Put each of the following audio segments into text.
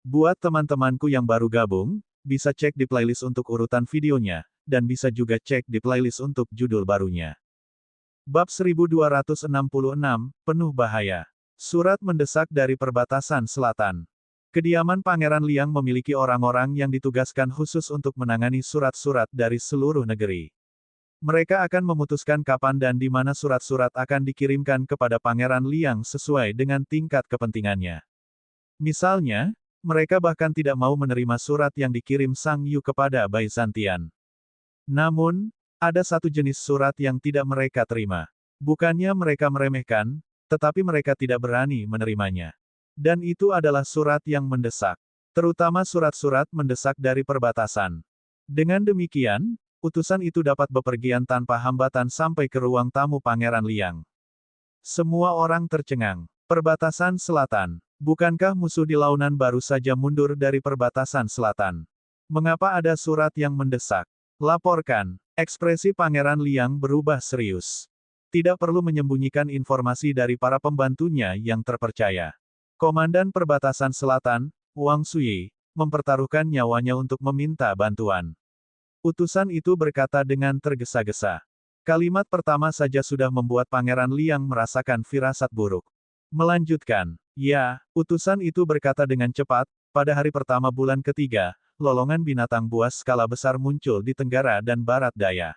Buat teman-temanku yang baru gabung, bisa cek di playlist untuk urutan videonya, dan bisa juga cek di playlist untuk judul barunya. Bab 1266, Penuh Bahaya. Surat mendesak dari perbatasan selatan. Kediaman Pangeran Liang memiliki orang-orang yang ditugaskan khusus untuk menangani surat-surat dari seluruh negeri. Mereka akan memutuskan kapan dan di mana surat-surat akan dikirimkan kepada Pangeran Liang sesuai dengan tingkat kepentingannya. Misalnya, mereka bahkan tidak mau menerima surat yang dikirim Sang Yu kepada Byzantian. Namun, ada satu jenis surat yang tidak mereka terima. Bukannya mereka meremehkan, tetapi mereka tidak berani menerimanya. Dan itu adalah surat yang mendesak. Terutama surat-surat mendesak dari perbatasan. Dengan demikian, utusan itu dapat bepergian tanpa hambatan sampai ke ruang tamu Pangeran Liang. Semua orang tercengang. Perbatasan Selatan. Bukankah musuh di launan baru saja mundur dari perbatasan selatan? Mengapa ada surat yang mendesak? Laporkan. Ekspresi Pangeran Liang berubah serius. Tidak perlu menyembunyikan informasi dari para pembantunya yang terpercaya. Komandan Perbatasan Selatan, Wang Sui, mempertaruhkan nyawanya untuk meminta bantuan. Utusan itu berkata dengan tergesa-gesa. Kalimat pertama saja sudah membuat Pangeran Liang merasakan firasat buruk. Melanjutkan, ya, utusan itu berkata dengan cepat, pada hari pertama bulan ketiga, lolongan binatang buas skala besar muncul di tenggara dan barat daya.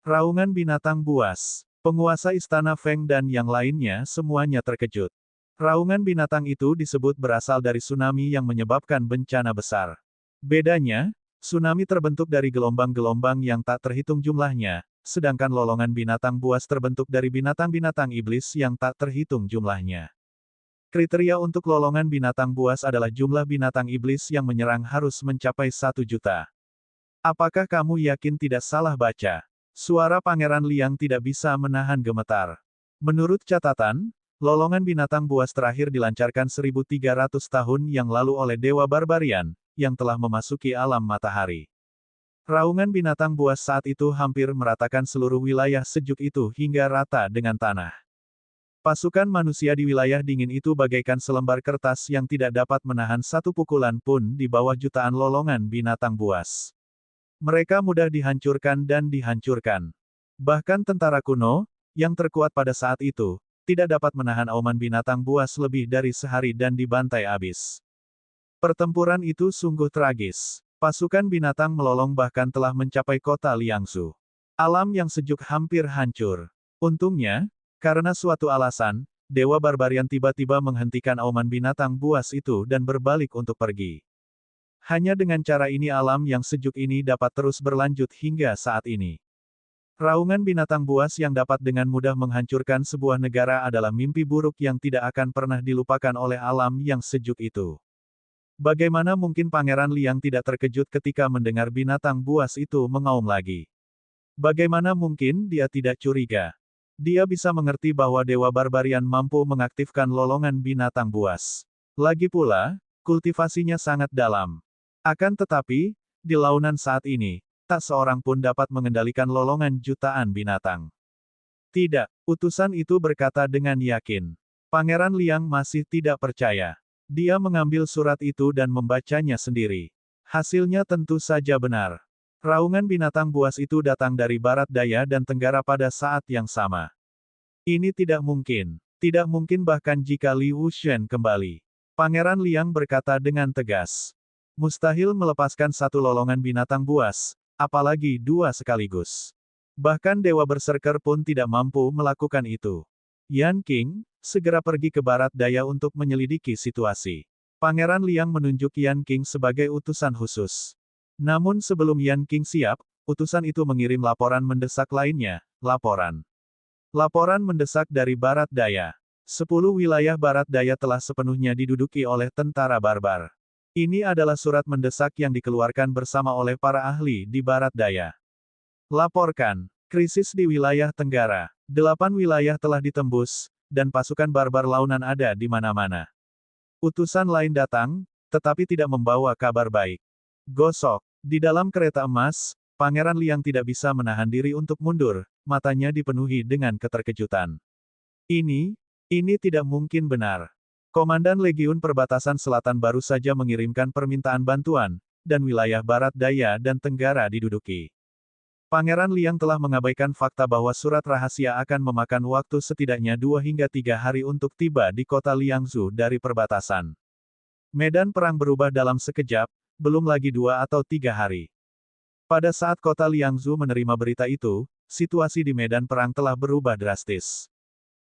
Raungan binatang buas. Penguasa istana Feng dan yang lainnya semuanya terkejut. Raungan binatang itu disebut berasal dari tsunami yang menyebabkan bencana besar. Bedanya, tsunami terbentuk dari gelombang-gelombang yang tak terhitung jumlahnya, sedangkan lolongan binatang buas terbentuk dari binatang-binatang iblis yang tak terhitung jumlahnya. Kriteria untuk lolongan binatang buas adalah jumlah binatang iblis yang menyerang harus mencapai 1 juta. Apakah kamu yakin tidak salah baca? Suara Pangeran Liang tidak bisa menahan gemetar. Menurut catatan, lolongan binatang buas terakhir dilancarkan 1300 tahun yang lalu oleh Dewa Barbarian, yang telah memasuki alam matahari. Raungan binatang buas saat itu hampir meratakan seluruh wilayah sejuk itu hingga rata dengan tanah. Pasukan manusia di wilayah dingin itu bagaikan selembar kertas yang tidak dapat menahan satu pukulan pun di bawah jutaan lolongan binatang buas. Mereka mudah dihancurkan dan dihancurkan. Bahkan tentara kuno, yang terkuat pada saat itu, tidak dapat menahan auman binatang buas lebih dari sehari dan dibantai habis. Pertempuran itu sungguh tragis. Pasukan binatang melolong bahkan telah mencapai kota Liangsu. Alam yang sejuk hampir hancur. Untungnya, karena suatu alasan, Dewa Barbarian tiba-tiba menghentikan auman binatang buas itu dan berbalik untuk pergi. Hanya dengan cara ini alam yang sejuk ini dapat terus berlanjut hingga saat ini. Raungan binatang buas yang dapat dengan mudah menghancurkan sebuah negara adalah mimpi buruk yang tidak akan pernah dilupakan oleh alam yang sejuk itu. Bagaimana mungkin Pangeran Liang tidak terkejut ketika mendengar binatang buas itu mengaum lagi? Bagaimana mungkin dia tidak curiga? Dia bisa mengerti bahwa Dewa Barbarian mampu mengaktifkan lolongan binatang buas. Lagi pula, kultivasinya sangat dalam. Akan tetapi, di launan saat ini, tak seorang pun dapat mengendalikan lolongan jutaan binatang. Tidak, utusan itu berkata dengan yakin. Pangeran Liang masih tidak percaya. Dia mengambil surat itu dan membacanya sendiri. Hasilnya tentu saja benar. Raungan binatang buas itu datang dari barat daya dan tenggara pada saat yang sama. Ini tidak mungkin. Tidak mungkin bahkan jika Li Wuxian kembali. Pangeran Liang berkata dengan tegas. Mustahil melepaskan satu lolongan binatang buas, apalagi dua sekaligus. Bahkan Dewa Berserker pun tidak mampu melakukan itu. Yan Qing, segera pergi ke barat daya untuk menyelidiki situasi. Pangeran Liang menunjuk Yan Qing sebagai utusan khusus. Namun sebelum Yan Qing siap, utusan itu mengirim laporan mendesak lainnya, laporan mendesak dari barat daya. 10 wilayah barat daya telah sepenuhnya diduduki oleh tentara barbar. Ini adalah surat mendesak yang dikeluarkan bersama oleh para ahli di barat daya. Laporkan, krisis di wilayah tenggara. 8 wilayah telah ditembus, dan pasukan barbar launan ada di mana-mana. Utusan lain datang, tetapi tidak membawa kabar baik. Gosok. Di dalam kereta emas, Pangeran Liang tidak bisa menahan diri untuk mundur, matanya dipenuhi dengan keterkejutan. Ini tidak mungkin benar. Komandan Legiun Perbatasan Selatan baru saja mengirimkan permintaan bantuan, dan wilayah Barat Daya dan Tenggara diduduki. Pangeran Liang telah mengabaikan fakta bahwa surat rahasia akan memakan waktu setidaknya 2 hingga 3 hari untuk tiba di kota Liangzhou dari perbatasan. Medan perang berubah dalam sekejap, belum lagi 2 atau 3 hari. Pada saat kota Liangzhou menerima berita itu, situasi di medan perang telah berubah drastis.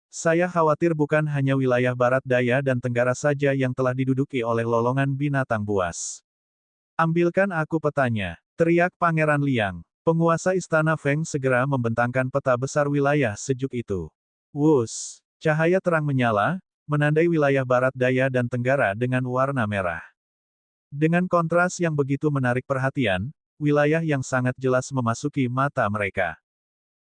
Saya khawatir bukan hanya wilayah Barat Daya dan Tenggara saja yang telah diduduki oleh lolongan binatang buas. Ambilkan aku petanya, teriak Pangeran Liang. Penguasa Istana Feng segera membentangkan peta besar wilayah sejuk itu. Wus, cahaya terang menyala, menandai wilayah Barat Daya dan Tenggara dengan warna merah. Dengan kontras yang begitu menarik perhatian, wilayah yang sangat jelas memasuki mata mereka.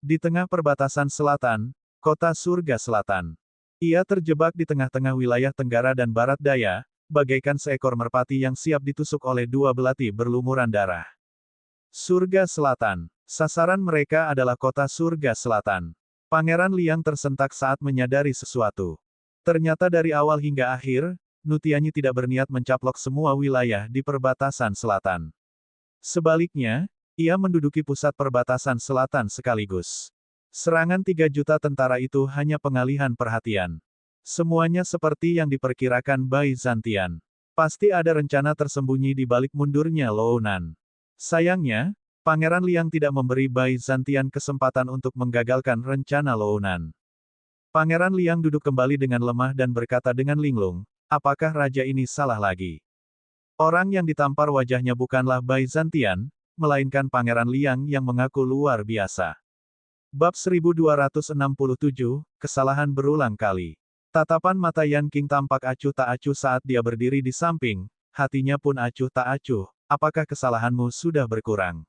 Di tengah perbatasan selatan, kota Surga Selatan. Ia terjebak di tengah-tengah wilayah Tenggara dan Barat Daya, bagaikan seekor merpati yang siap ditusuk oleh 2 belati berlumuran darah. Surga Selatan. Sasaran mereka adalah kota Surga Selatan. Pangeran Liang tersentak saat menyadari sesuatu. Ternyata dari awal hingga akhir, Nutianyi tidak berniat mencaplok semua wilayah di perbatasan selatan. Sebaliknya, ia menduduki pusat perbatasan selatan sekaligus. Serangan 3 juta tentara itu hanya pengalihan perhatian. Semuanya seperti yang diperkirakan Bai Zantian. Pasti ada rencana tersembunyi di balik mundurnya Lou Nan. Sayangnya, Pangeran Liang tidak memberi Bai Zantian kesempatan untuk menggagalkan rencana Lou Nan. Pangeran Liang duduk kembali dengan lemah dan berkata dengan linglung, apakah raja ini salah lagi? Orang yang ditampar wajahnya bukanlah Bai Zantian, melainkan Pangeran Liang yang mengaku luar biasa. Bab 1267, Kesalahan Berulang Kali. Tatapan mata Yan Qing tampak acuh tak acuh saat dia berdiri di samping, hatinya pun acuh tak acuh. Apakah kesalahanmu sudah berkurang?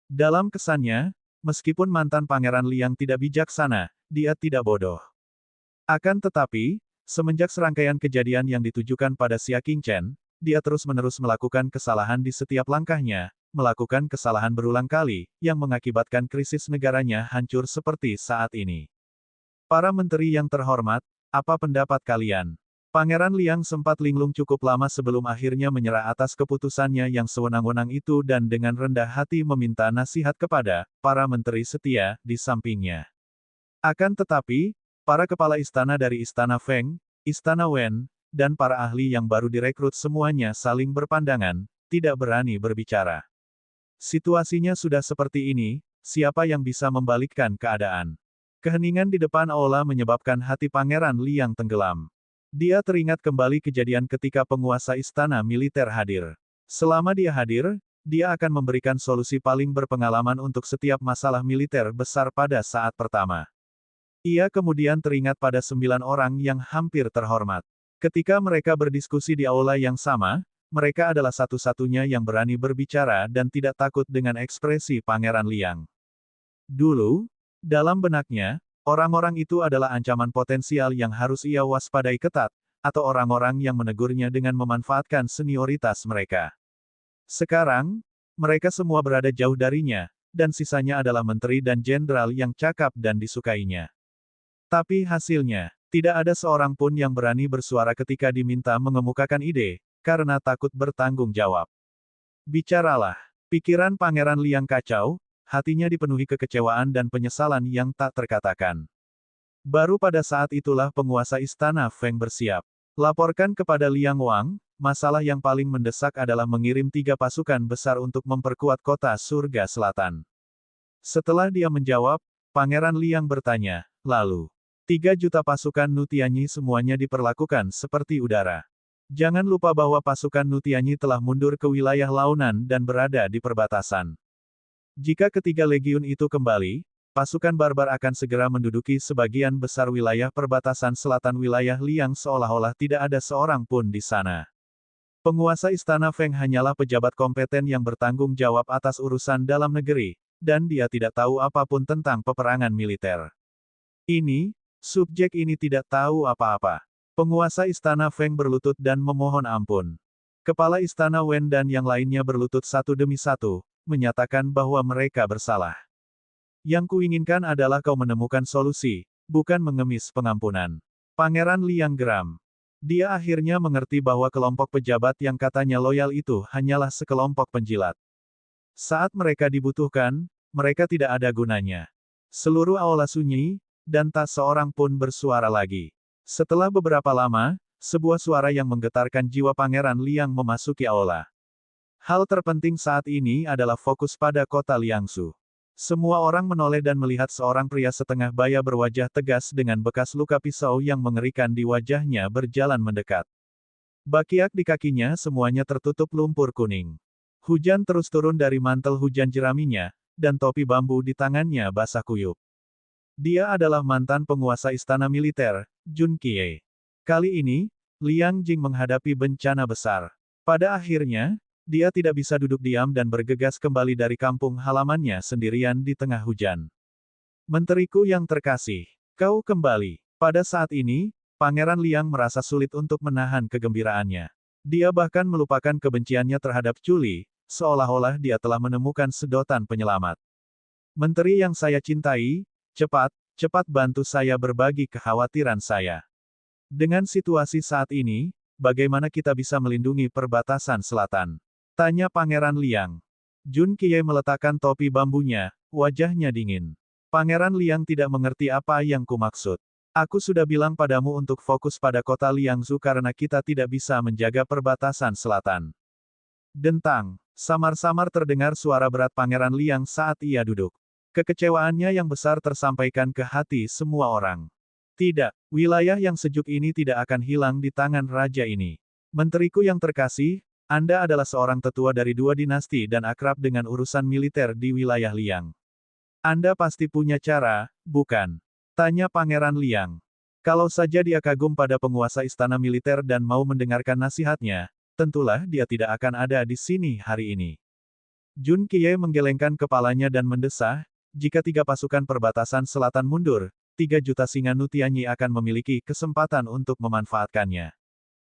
Dalam kesannya, meskipun mantan Pangeran Liang tidak bijaksana, dia tidak bodoh. Akan tetapi, semenjak serangkaian kejadian yang ditujukan pada Xia Qingchen, dia terus-menerus melakukan kesalahan di setiap langkahnya, melakukan kesalahan berulang kali, yang mengakibatkan krisis negaranya hancur seperti saat ini. Para menteri yang terhormat, apa pendapat kalian? Pangeran Liang sempat linglung cukup lama sebelum akhirnya menyerah atas keputusannya yang sewenang-wenang itu dan dengan rendah hati meminta nasihat kepada para menteri setia di sampingnya. Akan tetapi, para kepala istana dari Istana Feng, Istana Wen, dan para ahli yang baru direkrut semuanya saling berpandangan, tidak berani berbicara. Situasinya sudah seperti ini, siapa yang bisa membalikkan keadaan? Keheningan di depan aula menyebabkan hati Pangeran Liang tenggelam. Dia teringat kembali kejadian ketika penguasa istana militer hadir. Selama dia hadir, dia akan memberikan solusi paling berpengalaman untuk setiap masalah militer besar pada saat pertama. Ia kemudian teringat pada 9 orang yang hampir terhormat. Ketika mereka berdiskusi di aula yang sama, mereka adalah satu-satunya yang berani berbicara dan tidak takut dengan ekspresi Pangeran Liang. Dulu, dalam benaknya, orang-orang itu adalah ancaman potensial yang harus ia waspadai ketat, atau orang-orang yang menegurnya dengan memanfaatkan senioritas mereka. Sekarang, mereka semua berada jauh darinya, dan sisanya adalah menteri dan jenderal yang cakap dan disukainya. Tapi hasilnya, tidak ada seorang pun yang berani bersuara ketika diminta mengemukakan ide, karena takut bertanggung jawab. Bicaralah. Pikiran Pangeran Liang kacau, hatinya dipenuhi kekecewaan dan penyesalan yang tak terkatakan. Baru pada saat itulah penguasa istana Feng bersiap. Laporkan kepada Liang Wang, masalah yang paling mendesak adalah mengirim 3 pasukan besar untuk memperkuat kota Surga Selatan. Setelah dia menjawab, Pangeran Liang bertanya, lalu, 3 juta pasukan Nutianyi semuanya diperlakukan seperti udara. Jangan lupa bahwa pasukan Nutianyi telah mundur ke wilayah Launan dan berada di perbatasan. Jika ketiga legiun itu kembali, pasukan barbar akan segera menduduki sebagian besar wilayah perbatasan selatan wilayah Liang seolah-olah tidak ada seorang pun di sana. Penguasa istana Feng hanyalah pejabat kompeten yang bertanggung jawab atas urusan dalam negeri, dan dia tidak tahu apapun tentang peperangan militer. Subjek ini tidak tahu apa-apa. Penguasa istana Feng berlutut dan memohon ampun. Kepala istana Wen dan yang lainnya berlutut satu demi satu, menyatakan bahwa mereka bersalah. Yang kuinginkan adalah kau menemukan solusi, bukan mengemis pengampunan. Pangeran Liang geram. Dia akhirnya mengerti bahwa kelompok pejabat yang katanya loyal itu hanyalah sekelompok penjilat. Saat mereka dibutuhkan, mereka tidak ada gunanya. Seluruh aula sunyi, dan tak seorang pun bersuara lagi. Setelah beberapa lama, sebuah suara yang menggetarkan jiwa Pangeran Liang memasuki aula. Hal terpenting saat ini adalah fokus pada kota Liangsu. Semua orang menoleh dan melihat seorang pria setengah baya berwajah tegas dengan bekas luka pisau yang mengerikan di wajahnya berjalan mendekat. Bakiak di kakinya semuanya tertutup lumpur kuning. Hujan terus turun dari mantel hujan jeraminya, dan topi bambu di tangannya basah kuyup. Dia adalah mantan penguasa istana militer, Jun Qiye. Kali ini, Liang Jing menghadapi bencana besar. Pada akhirnya, dia tidak bisa duduk diam dan bergegas kembali dari kampung halamannya sendirian di tengah hujan. Menteriku yang terkasih, kau kembali. Pada saat ini, Pangeran Liang merasa sulit untuk menahan kegembiraannya. Dia bahkan melupakan kebenciannya terhadap Chuli, seolah-olah dia telah menemukan sedotan penyelamat. Menteri yang saya cintai, cepat bantu saya berbagi kekhawatiran saya. Dengan situasi saat ini, bagaimana kita bisa melindungi perbatasan selatan? Tanya Pangeran Liang. Jun Qiye meletakkan topi bambunya, wajahnya dingin. Pangeran Liang tidak mengerti apa yang kumaksud. Aku sudah bilang padamu untuk fokus pada kota Liangsu karena kita tidak bisa menjaga perbatasan selatan. Dentang, samar-samar terdengar suara berat Pangeran Liang saat ia duduk. Kekecewaannya yang besar tersampaikan ke hati semua orang. Tidak, wilayah yang sejuk ini tidak akan hilang di tangan raja ini. Menteriku yang terkasih, Anda adalah seorang tetua dari dua dinasti dan akrab dengan urusan militer di wilayah Liang. Anda pasti punya cara, bukan? Tanya Pangeran Liang. Kalau saja dia kagum pada penguasa istana militer dan mau mendengarkan nasihatnya, tentulah dia tidak akan ada di sini hari ini. Jun Qiye menggelengkan kepalanya dan mendesah, jika 3 pasukan perbatasan selatan mundur, 3 juta singa Nutianyi akan memiliki kesempatan untuk memanfaatkannya.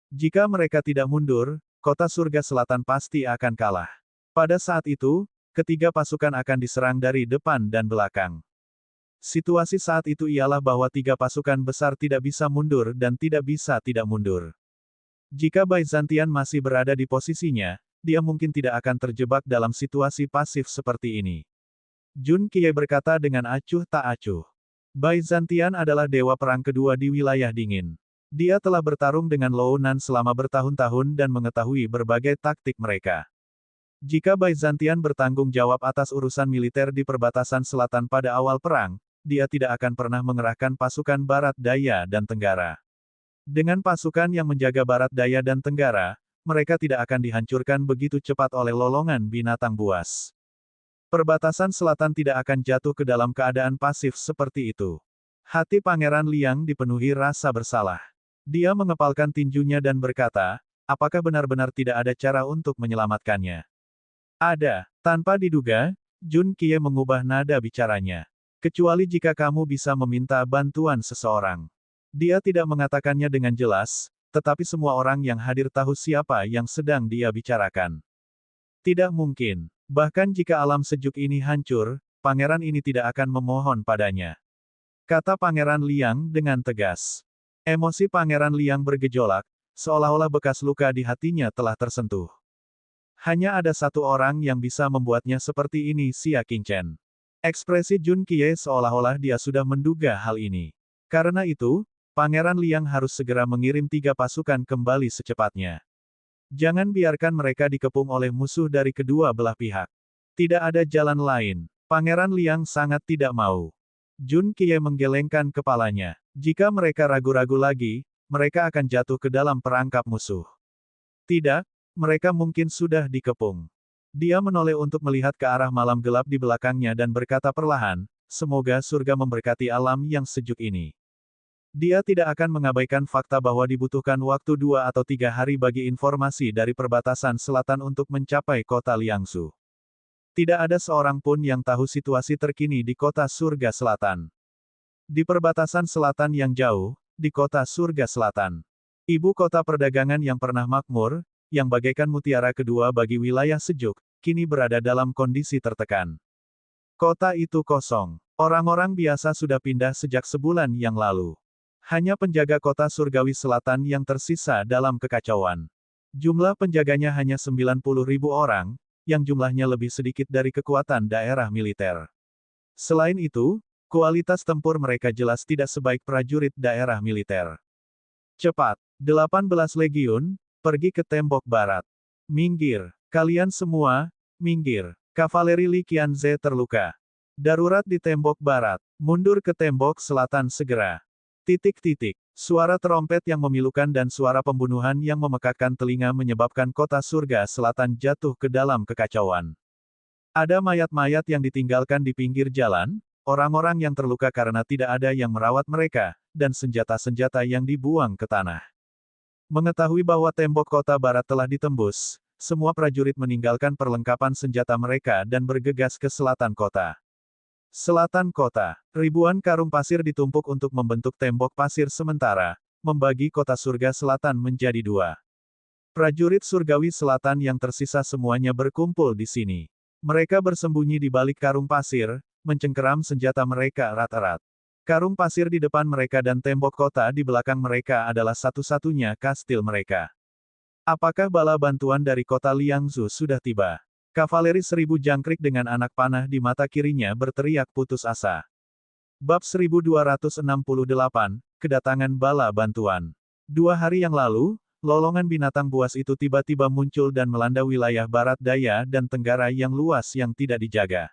Jika mereka tidak mundur, kota surga selatan pasti akan kalah. Pada saat itu, ketiga pasukan akan diserang dari depan dan belakang. Situasi saat itu ialah bahwa 3 pasukan besar tidak bisa mundur dan tidak bisa tidak mundur. Jika Byzantian masih berada di posisinya, dia mungkin tidak akan terjebak dalam situasi pasif seperti ini. Jun Qiye berkata dengan acuh tak acuh. Byzantian adalah dewa perang kedua di wilayah dingin. Dia telah bertarung dengan Lou Nan selama bertahun-tahun dan mengetahui berbagai taktik mereka. Jika Byzantian bertanggung jawab atas urusan militer di perbatasan selatan pada awal perang, dia tidak akan pernah mengerahkan pasukan Barat Daya dan Tenggara. Dengan pasukan yang menjaga Barat Daya dan Tenggara, mereka tidak akan dihancurkan begitu cepat oleh lolongan binatang buas. Perbatasan selatan tidak akan jatuh ke dalam keadaan pasif seperti itu. Hati Pangeran Liang dipenuhi rasa bersalah. Dia mengepalkan tinjunya dan berkata, apakah benar-benar tidak ada cara untuk menyelamatkannya? Ada. Tanpa diduga, Jun Qiye mengubah nada bicaranya. Kecuali jika kamu bisa meminta bantuan seseorang. Dia tidak mengatakannya dengan jelas, tetapi semua orang yang hadir tahu siapa yang sedang dia bicarakan. Tidak mungkin. Bahkan jika alam sejuk ini hancur, pangeran ini tidak akan memohon padanya. Kata Pangeran Liang dengan tegas. Emosi Pangeran Liang bergejolak, seolah-olah bekas luka di hatinya telah tersentuh. Hanya ada satu orang yang bisa membuatnya seperti ini, Xia Qingchen. Ekspresi Jun Qiye seolah-olah dia sudah menduga hal ini. Karena itu, Pangeran Liang harus segera mengirim 3 pasukan kembali secepatnya. Jangan biarkan mereka dikepung oleh musuh dari kedua belah pihak. Tidak ada jalan lain. Pangeran Liang sangat tidak mau. Jun Qiye menggelengkan kepalanya. Jika mereka ragu-ragu lagi, mereka akan jatuh ke dalam perangkap musuh. Tidak, mereka mungkin sudah dikepung. Dia menoleh untuk melihat ke arah malam gelap di belakangnya dan berkata perlahan, semoga surga memberkati alam yang sejuk ini. Dia tidak akan mengabaikan fakta bahwa dibutuhkan waktu 2 atau 3 hari bagi informasi dari perbatasan selatan untuk mencapai kota Liangsu. Tidak ada seorang pun yang tahu situasi terkini di kota surga selatan. Di perbatasan selatan yang jauh, di kota surga selatan. Ibu kota perdagangan yang pernah makmur, yang bagaikan mutiara kedua bagi wilayah sejuk, kini berada dalam kondisi tertekan. Kota itu kosong. Orang-orang biasa sudah pindah sejak sebulan yang lalu. Hanya penjaga kota surgawi selatan yang tersisa dalam kekacauan. Jumlah penjaganya hanya 90.000 orang, yang jumlahnya lebih sedikit dari kekuatan daerah militer. Selain itu, kualitas tempur mereka jelas tidak sebaik prajurit daerah militer. Cepat, 18 legiun, pergi ke tembok barat. Minggir, kalian semua, minggir. Kavaleri Li Qianze terluka. Darurat di tembok barat, mundur ke tembok selatan segera. Titik-titik. Suara trompet yang memilukan dan suara pembunuhan yang memekakkan telinga menyebabkan kota surga selatan jatuh ke dalam kekacauan. Ada mayat-mayat yang ditinggalkan di pinggir jalan, orang-orang yang terluka karena tidak ada yang merawat mereka, dan senjata-senjata yang dibuang ke tanah. Mengetahui bahwa tembok kota barat telah ditembus, semua prajurit meninggalkan perlengkapan senjata mereka dan bergegas ke selatan kota. Selatan kota, ribuan karung pasir ditumpuk untuk membentuk tembok pasir sementara, membagi kota surga selatan menjadi dua. Prajurit surgawi selatan yang tersisa semuanya berkumpul di sini. Mereka bersembunyi di balik karung pasir, mencengkeram senjata mereka erat-erat. Karung pasir di depan mereka dan tembok kota di belakang mereka adalah satu-satunya kastil mereka. Apakah bala bantuan dari kota Liangzhou sudah tiba? Kavaleri 1000 jangkrik dengan anak panah di mata kirinya berteriak putus asa. Bab 1268, Kedatangan Bala Bantuan. 2 hari yang lalu, lolongan binatang buas itu tiba-tiba muncul dan melanda wilayah barat daya dan tenggara yang luas yang tidak dijaga.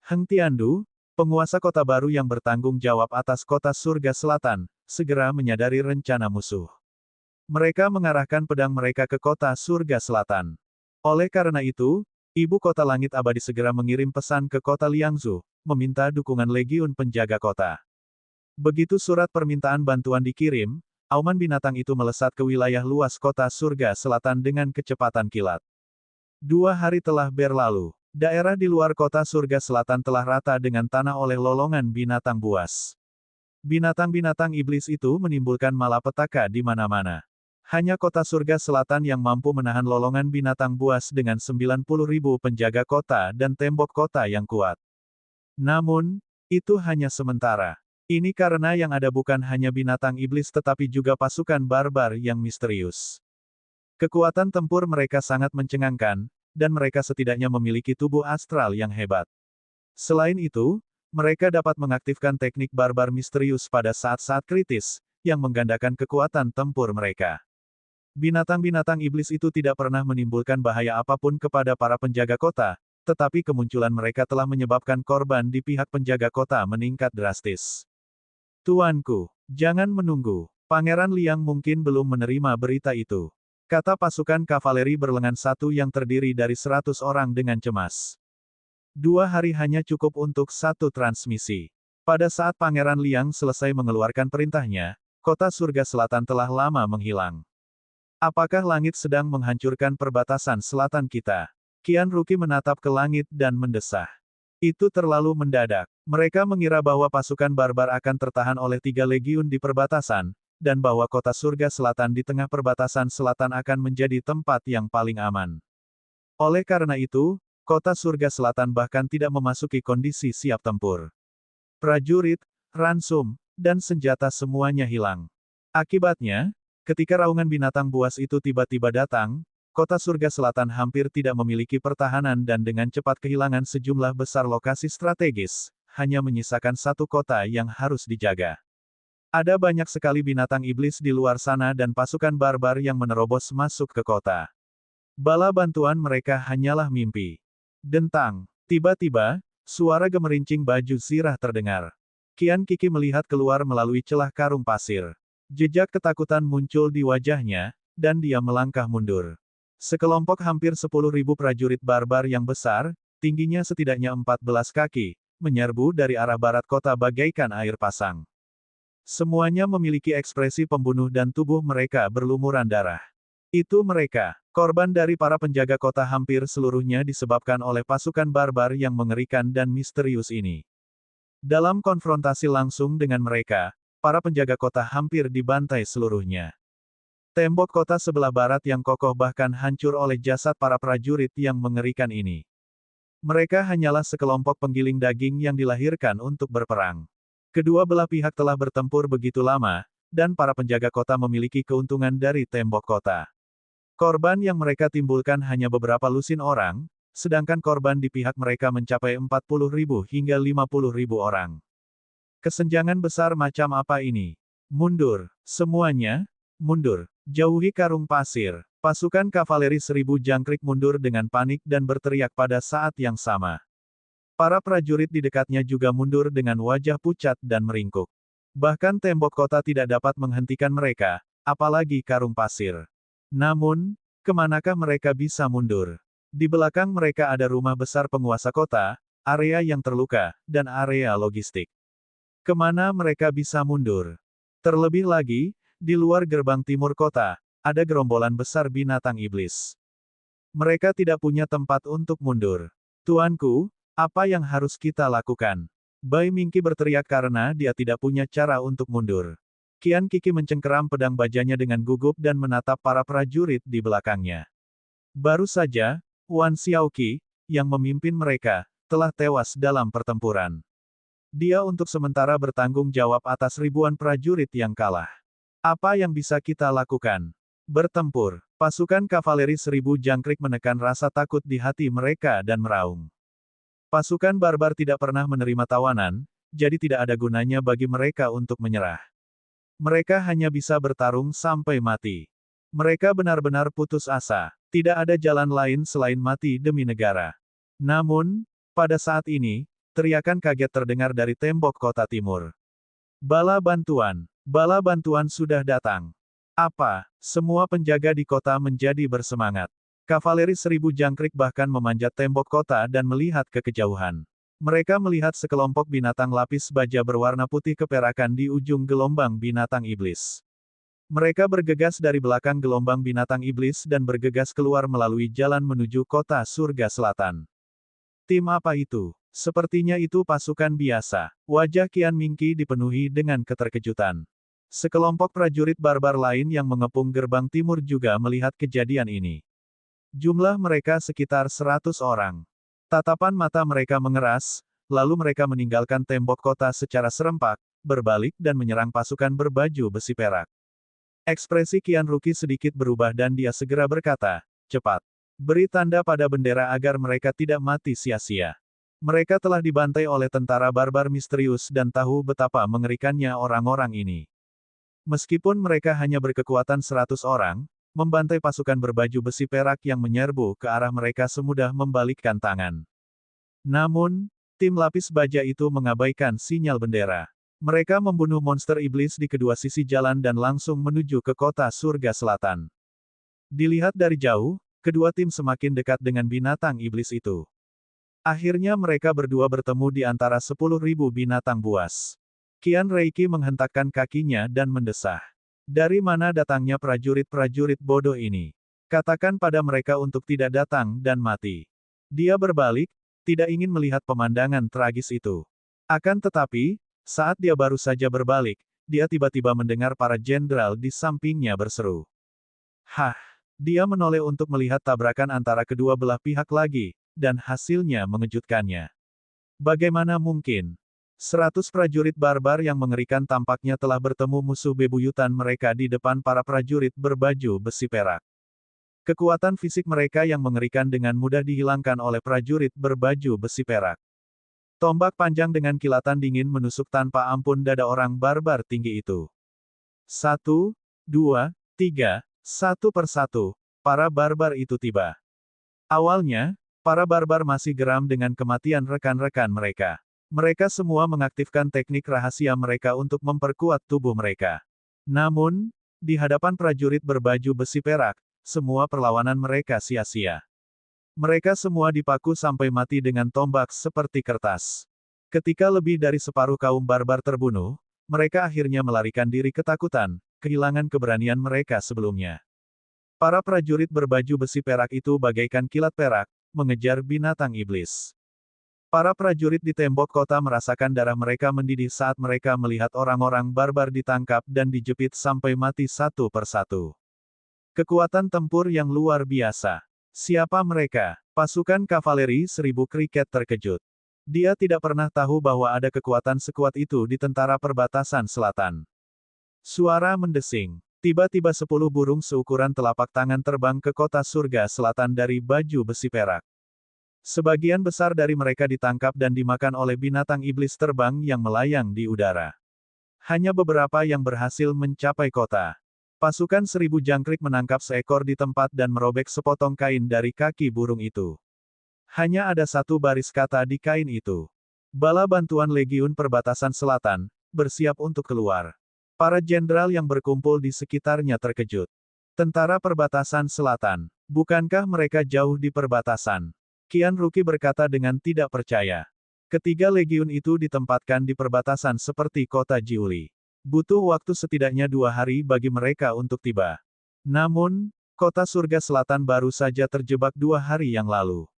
Heng Tiandu, penguasa kota baru yang bertanggung jawab atas kota surga selatan, segera menyadari rencana musuh. Mereka mengarahkan pedang mereka ke kota surga selatan. Oleh karena itu, Ibu Kota Langit Abadi segera mengirim pesan ke kota Liangzhou, meminta dukungan legiun penjaga kota. Begitu surat permintaan bantuan dikirim, auman binatang itu melesat ke wilayah luas kota surga selatan dengan kecepatan kilat. 2 hari telah berlalu. Daerah di luar kota surga selatan telah rata dengan tanah oleh lolongan binatang buas. Binatang-binatang iblis itu menimbulkan malapetaka di mana-mana. Hanya kota surga selatan yang mampu menahan lolongan binatang buas dengan 90.000 penjaga kota dan tembok kota yang kuat. Namun, itu hanya sementara. Ini karena yang ada bukan hanya binatang iblis tetapi juga pasukan barbar yang misterius. Kekuatan tempur mereka sangat mencengangkan, dan mereka setidaknya memiliki tubuh astral yang hebat. Selain itu, mereka dapat mengaktifkan teknik barbar misterius pada saat-saat kritis, yang menggandakan kekuatan tempur mereka. Binatang-binatang iblis itu tidak pernah menimbulkan bahaya apapun kepada para penjaga kota, tetapi kemunculan mereka telah menyebabkan korban di pihak penjaga kota meningkat drastis. Tuanku, jangan menunggu. Pangeran Liang mungkin belum menerima berita itu. Kata pasukan kavaleri berlengan satu yang terdiri dari 100 orang dengan cemas. 2 hari hanya cukup untuk satu transmisi. Pada saat Pangeran Liang selesai mengeluarkan perintahnya, kota surga selatan telah lama menghilang. Apakah langit sedang menghancurkan perbatasan selatan kita? Qian Ruki menatap ke langit dan mendesah. Itu terlalu mendadak. Mereka mengira bahwa pasukan barbar akan tertahan oleh 3 legiun di perbatasan, dan bahwa kota surga selatan di tengah perbatasan selatan akan menjadi tempat yang paling aman. Oleh karena itu, kota surga selatan bahkan tidak memasuki kondisi siap tempur. Prajurit, ransum, dan senjata semuanya hilang. Akibatnya, ketika raungan binatang buas itu tiba-tiba datang, kota surga selatan hampir tidak memiliki pertahanan dan dengan cepat kehilangan sejumlah besar lokasi strategis, hanya menyisakan satu kota yang harus dijaga. Ada banyak sekali binatang iblis di luar sana dan pasukan barbar yang menerobos masuk ke kota. Bala bantuan mereka hanyalah mimpi. Dentang. Tiba-tiba, suara gemerincing baju zirah terdengar. Qian Kiki melihat keluar melalui celah karung pasir. Jejak ketakutan muncul di wajahnya, dan dia melangkah mundur. Sekelompok hampir 10.000 prajurit barbar yang besar, tingginya setidaknya 14 kaki, menyerbu dari arah barat kota bagaikan air pasang. Semuanya memiliki ekspresi pembunuh dan tubuh mereka berlumuran darah. Itu mereka, korban dari para penjaga kota hampir seluruhnya disebabkan oleh pasukan barbar yang mengerikan dan misterius ini. Dalam konfrontasi langsung dengan mereka, para penjaga kota hampir dibantai seluruhnya. Tembok kota sebelah barat yang kokoh bahkan hancur oleh jasad para prajurit yang mengerikan ini. Mereka hanyalah sekelompok penggiling daging yang dilahirkan untuk berperang. Kedua belah pihak telah bertempur begitu lama, dan para penjaga kota memiliki keuntungan dari tembok kota. Korban yang mereka timbulkan hanya beberapa lusin orang, sedangkan korban di pihak mereka mencapai 40.000 hingga 50.000 orang. Kesenjangan besar macam apa ini? Mundur, semuanya, mundur. Jauhi karung pasir. Pasukan kavaleri 1000 jangkrik mundur dengan panik dan berteriak pada saat yang sama. Para prajurit di dekatnya juga mundur dengan wajah pucat dan meringkuk. Bahkan tembok kota tidak dapat menghentikan mereka, apalagi karung pasir. Namun, kemanakah mereka bisa mundur? Di belakang mereka ada rumah besar penguasa kota, area yang terluka, dan area logistik. Kemana mereka bisa mundur? Terlebih lagi, di luar gerbang timur kota, ada gerombolan besar binatang iblis. Mereka tidak punya tempat untuk mundur. Tuanku, apa yang harus kita lakukan? Bai Mingqi berteriak karena dia tidak punya cara untuk mundur. Qian Kiki mencengkeram pedang bajanya dengan gugup dan menatap para prajurit di belakangnya. Baru saja, Wan Xiaoqi, yang memimpin mereka, telah tewas dalam pertempuran. Dia untuk sementara bertanggung jawab atas ribuan prajurit yang kalah. Apa yang bisa kita lakukan? Bertempur. Pasukan kavaleri 1000 jangkrik menekan rasa takut di hati mereka dan meraung. Pasukan barbar tidak pernah menerima tawanan, jadi tidak ada gunanya bagi mereka untuk menyerah. Mereka hanya bisa bertarung sampai mati. Mereka benar-benar putus asa. Tidak ada jalan lain selain mati demi negara. Namun, pada saat ini, teriakan kaget terdengar dari tembok kota timur. Bala bantuan! Bala bantuan sudah datang. Apa? Semua penjaga di kota menjadi bersemangat. Kavaleri 1000 jangkrik bahkan memanjat tembok kota dan melihat ke kejauhan. Mereka melihat sekelompok binatang lapis baja berwarna putih keperakan di ujung gelombang binatang iblis. Mereka bergegas dari belakang gelombang binatang iblis dan bergegas keluar melalui jalan menuju kota surga selatan. Tim apa itu? Sepertinya itu pasukan biasa. Wajah Qian Mingqi dipenuhi dengan keterkejutan. Sekelompok prajurit barbar lain yang mengepung gerbang timur juga melihat kejadian ini. Jumlah mereka sekitar 100 orang. Tatapan mata mereka mengeras, lalu mereka meninggalkan tembok kota secara serempak, berbalik dan menyerang pasukan berbaju besi perak. Ekspresi Qian Ruki sedikit berubah dan dia segera berkata, "Cepat. Beri tanda pada bendera agar mereka tidak mati sia-sia." Mereka telah dibantai oleh tentara barbar misterius dan tahu betapa mengerikannya orang-orang ini. Meskipun mereka hanya berkekuatan 100 orang, membantai pasukan berbaju besi perak yang menyerbu ke arah mereka semudah membalikkan tangan. Namun, tim lapis baja itu mengabaikan sinyal bendera. Mereka membunuh monster iblis di kedua sisi jalan dan langsung menuju ke kota surga selatan. Dilihat dari jauh, kedua tim semakin dekat dengan binatang iblis itu. Akhirnya mereka berdua bertemu di antara 10.000 binatang buas. Qian Reiki menghentakkan kakinya dan mendesah. Dari mana datangnya prajurit-prajurit bodoh ini? Katakan pada mereka untuk tidak datang dan mati. Dia berbalik, tidak ingin melihat pemandangan tragis itu. Akan tetapi, saat dia baru saja berbalik, dia tiba-tiba mendengar para jenderal di sampingnya berseru. Hah! Dia menoleh untuk melihat tabrakan antara kedua belah pihak lagi, dan hasilnya mengejutkannya. Bagaimana mungkin? 100 prajurit barbar yang mengerikan tampaknya telah bertemu musuh bebuyutan mereka di depan para prajurit berbaju besi perak. Kekuatan fisik mereka yang mengerikan dengan mudah dihilangkan oleh prajurit berbaju besi perak. Tombak panjang dengan kilatan dingin menusuk tanpa ampun dada orang barbar tinggi itu. 1, 2, 3, satu persatu, para barbar itu tiba. Awalnya, para barbar masih geram dengan kematian rekan-rekan mereka. Mereka semua mengaktifkan teknik rahasia mereka untuk memperkuat tubuh mereka. Namun, di hadapan prajurit berbaju besi perak, semua perlawanan mereka sia-sia. Mereka semua dipaku sampai mati dengan tombak seperti kertas. Ketika lebih dari separuh kaum barbar terbunuh, mereka akhirnya melarikan diri ketakutan, kehilangan keberanian mereka sebelumnya. Para prajurit berbaju besi perak itu bagaikan kilat perak, mengejar binatang iblis. Para prajurit di tembok kota merasakan darah mereka mendidih saat mereka melihat orang-orang barbar ditangkap dan dijepit sampai mati satu persatu. Kekuatan tempur yang luar biasa. Siapa mereka? Pasukan kavaleri 1000 kriket terkejut. Dia tidak pernah tahu bahwa ada kekuatan sekuat itu di tentara perbatasan selatan. Suara mendesing. Tiba-tiba 10 burung seukuran telapak tangan terbang ke kota surga selatan dari baju besi perak. Sebagian besar dari mereka ditangkap dan dimakan oleh binatang iblis terbang yang melayang di udara. Hanya beberapa yang berhasil mencapai kota. Pasukan 1000 jangkrik menangkap seekor di tempat dan merobek sepotong kain dari kaki burung itu. Hanya ada satu baris kata di kain itu. Bala bantuan Legiun Perbatasan Selatan, bersiap untuk keluar. Para jenderal yang berkumpul di sekitarnya terkejut. Tentara Perbatasan Selatan, bukankah mereka jauh di perbatasan? Qian Ruki berkata dengan tidak percaya. Ketiga legiun itu ditempatkan di perbatasan seperti kota Jiuli. Butuh waktu setidaknya 2 hari bagi mereka untuk tiba. Namun, kota surga selatan baru saja terjebak 2 hari yang lalu.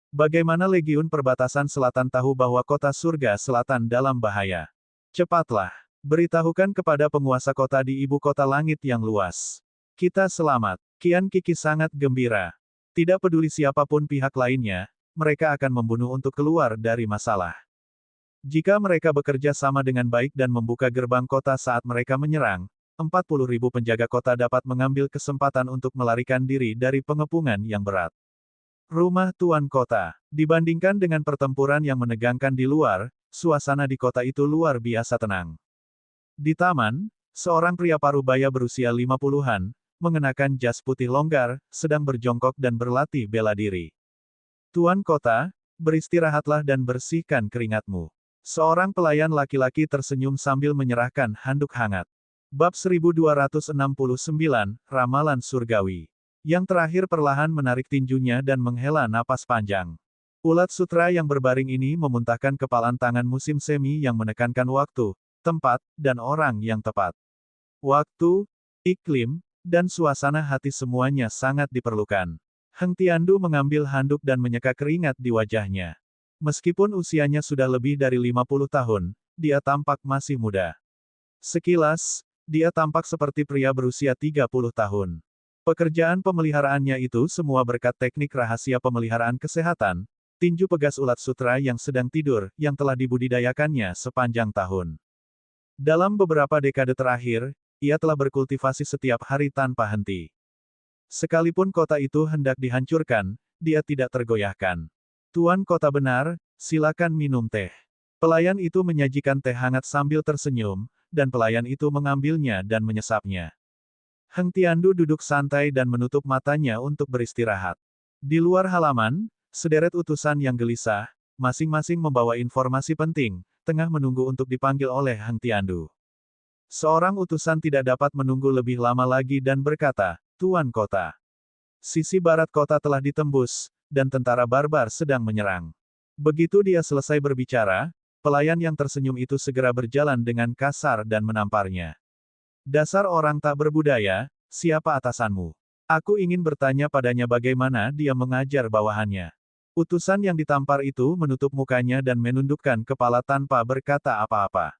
Bagaimana legiun perbatasan selatan tahu bahwa kota surga selatan dalam bahaya? Cepatlah, beritahukan kepada penguasa kota di ibu kota langit yang luas. Kita selamat. Qian Kiki sangat gembira. Tidak peduli siapapun pihak lainnya, mereka akan membunuh untuk keluar dari masalah. Jika mereka bekerja sama dengan baik dan membuka gerbang kota saat mereka menyerang, 40.000 penjaga kota dapat mengambil kesempatan untuk melarikan diri dari pengepungan yang berat. Rumah Tuan Kota. Dibandingkan dengan pertempuran yang menegangkan di luar, suasana di kota itu luar biasa tenang. Di taman, seorang pria parubaya berusia 50-an, mengenakan jas putih longgar, sedang berjongkok dan berlatih bela diri. Tuan Kota, beristirahatlah dan bersihkan keringatmu. Seorang pelayan laki-laki tersenyum sambil menyerahkan handuk hangat. Bab 1269, Ramalan Surgawi. Yang terakhir perlahan menarik tinjunya dan menghela napas panjang. Ulat sutra yang berbaring ini memuntahkan kepalan tangan musim semi yang menekankan waktu, tempat, dan orang yang tepat. Waktu, iklim, dan suasana hati semuanya sangat diperlukan. Heng Tiandu mengambil handuk dan menyeka keringat di wajahnya. Meskipun usianya sudah lebih dari 50 tahun, dia tampak masih muda. Sekilas, dia tampak seperti pria berusia 30 tahun. Pekerjaan pemeliharaannya itu semua berkat teknik rahasia pemeliharaan kesehatan, tinju pegas ulat sutra yang sedang tidur, yang telah dibudidayakannya sepanjang tahun. Dalam beberapa dekade terakhir, ia telah berkultivasi setiap hari tanpa henti. Sekalipun kota itu hendak dihancurkan, dia tidak tergoyahkan. Tuan Kota benar, silakan minum teh. Pelayan itu menyajikan teh hangat sambil tersenyum, dan pelayan itu mengambilnya dan menyesapnya. Heng Tiandu duduk santai dan menutup matanya untuk beristirahat. Di luar halaman, sederet utusan yang gelisah, masing-masing membawa informasi penting, tengah menunggu untuk dipanggil oleh Heng Tiandu. Seorang utusan tidak dapat menunggu lebih lama lagi dan berkata, Tuan Kota. Sisi barat kota telah ditembus, dan tentara barbar sedang menyerang. Begitu dia selesai berbicara, pelayan yang tersenyum itu segera berjalan dengan kasar dan menamparnya. Dasar orang tak berbudaya, siapa atasanmu? Aku ingin bertanya padanya bagaimana dia mengajar bawahannya. Utusan yang ditampar itu menutup mukanya dan menundukkan kepala tanpa berkata apa-apa.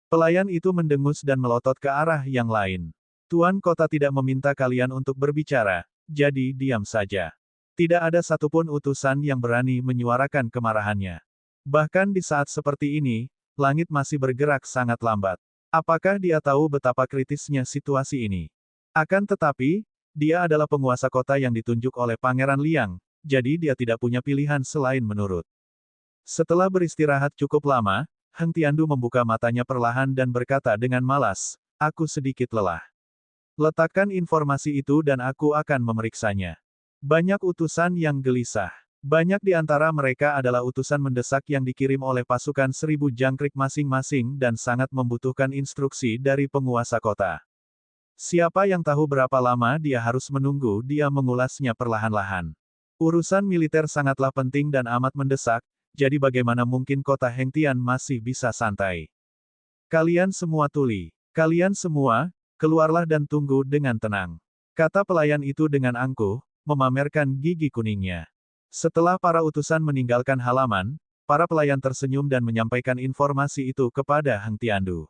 Pelayan itu mendengus dan melotot ke arah yang lain. Tuan Kota tidak meminta kalian untuk berbicara, jadi diam saja. Tidak ada satupun utusan yang berani menyuarakan kemarahannya. Bahkan di saat seperti ini, langit masih bergerak sangat lambat. Apakah dia tahu betapa kritisnya situasi ini? Akan tetapi, dia adalah penguasa kota yang ditunjuk oleh Pangeran Liang, jadi dia tidak punya pilihan selain menurut. Setelah beristirahat cukup lama, Heng Tiandu membuka matanya perlahan dan berkata dengan malas, aku sedikit lelah. Letakkan informasi itu dan aku akan memeriksanya. Banyak utusan yang gelisah. Banyak di antara mereka adalah utusan mendesak yang dikirim oleh pasukan 1000 jangkrik masing-masing dan sangat membutuhkan instruksi dari penguasa kota. Siapa yang tahu berapa lama dia harus menunggu dia mengulasnya perlahan-lahan. Urusan militer sangatlah penting dan amat mendesak, jadi bagaimana mungkin kota Hengtian masih bisa santai? Kalian semua tuli. Kalian semua, keluarlah dan tunggu dengan tenang. Kata pelayan itu dengan angkuh, memamerkan gigi kuningnya. Setelah para utusan meninggalkan halaman, para pelayan tersenyum dan menyampaikan informasi itu kepada Heng Tiandu.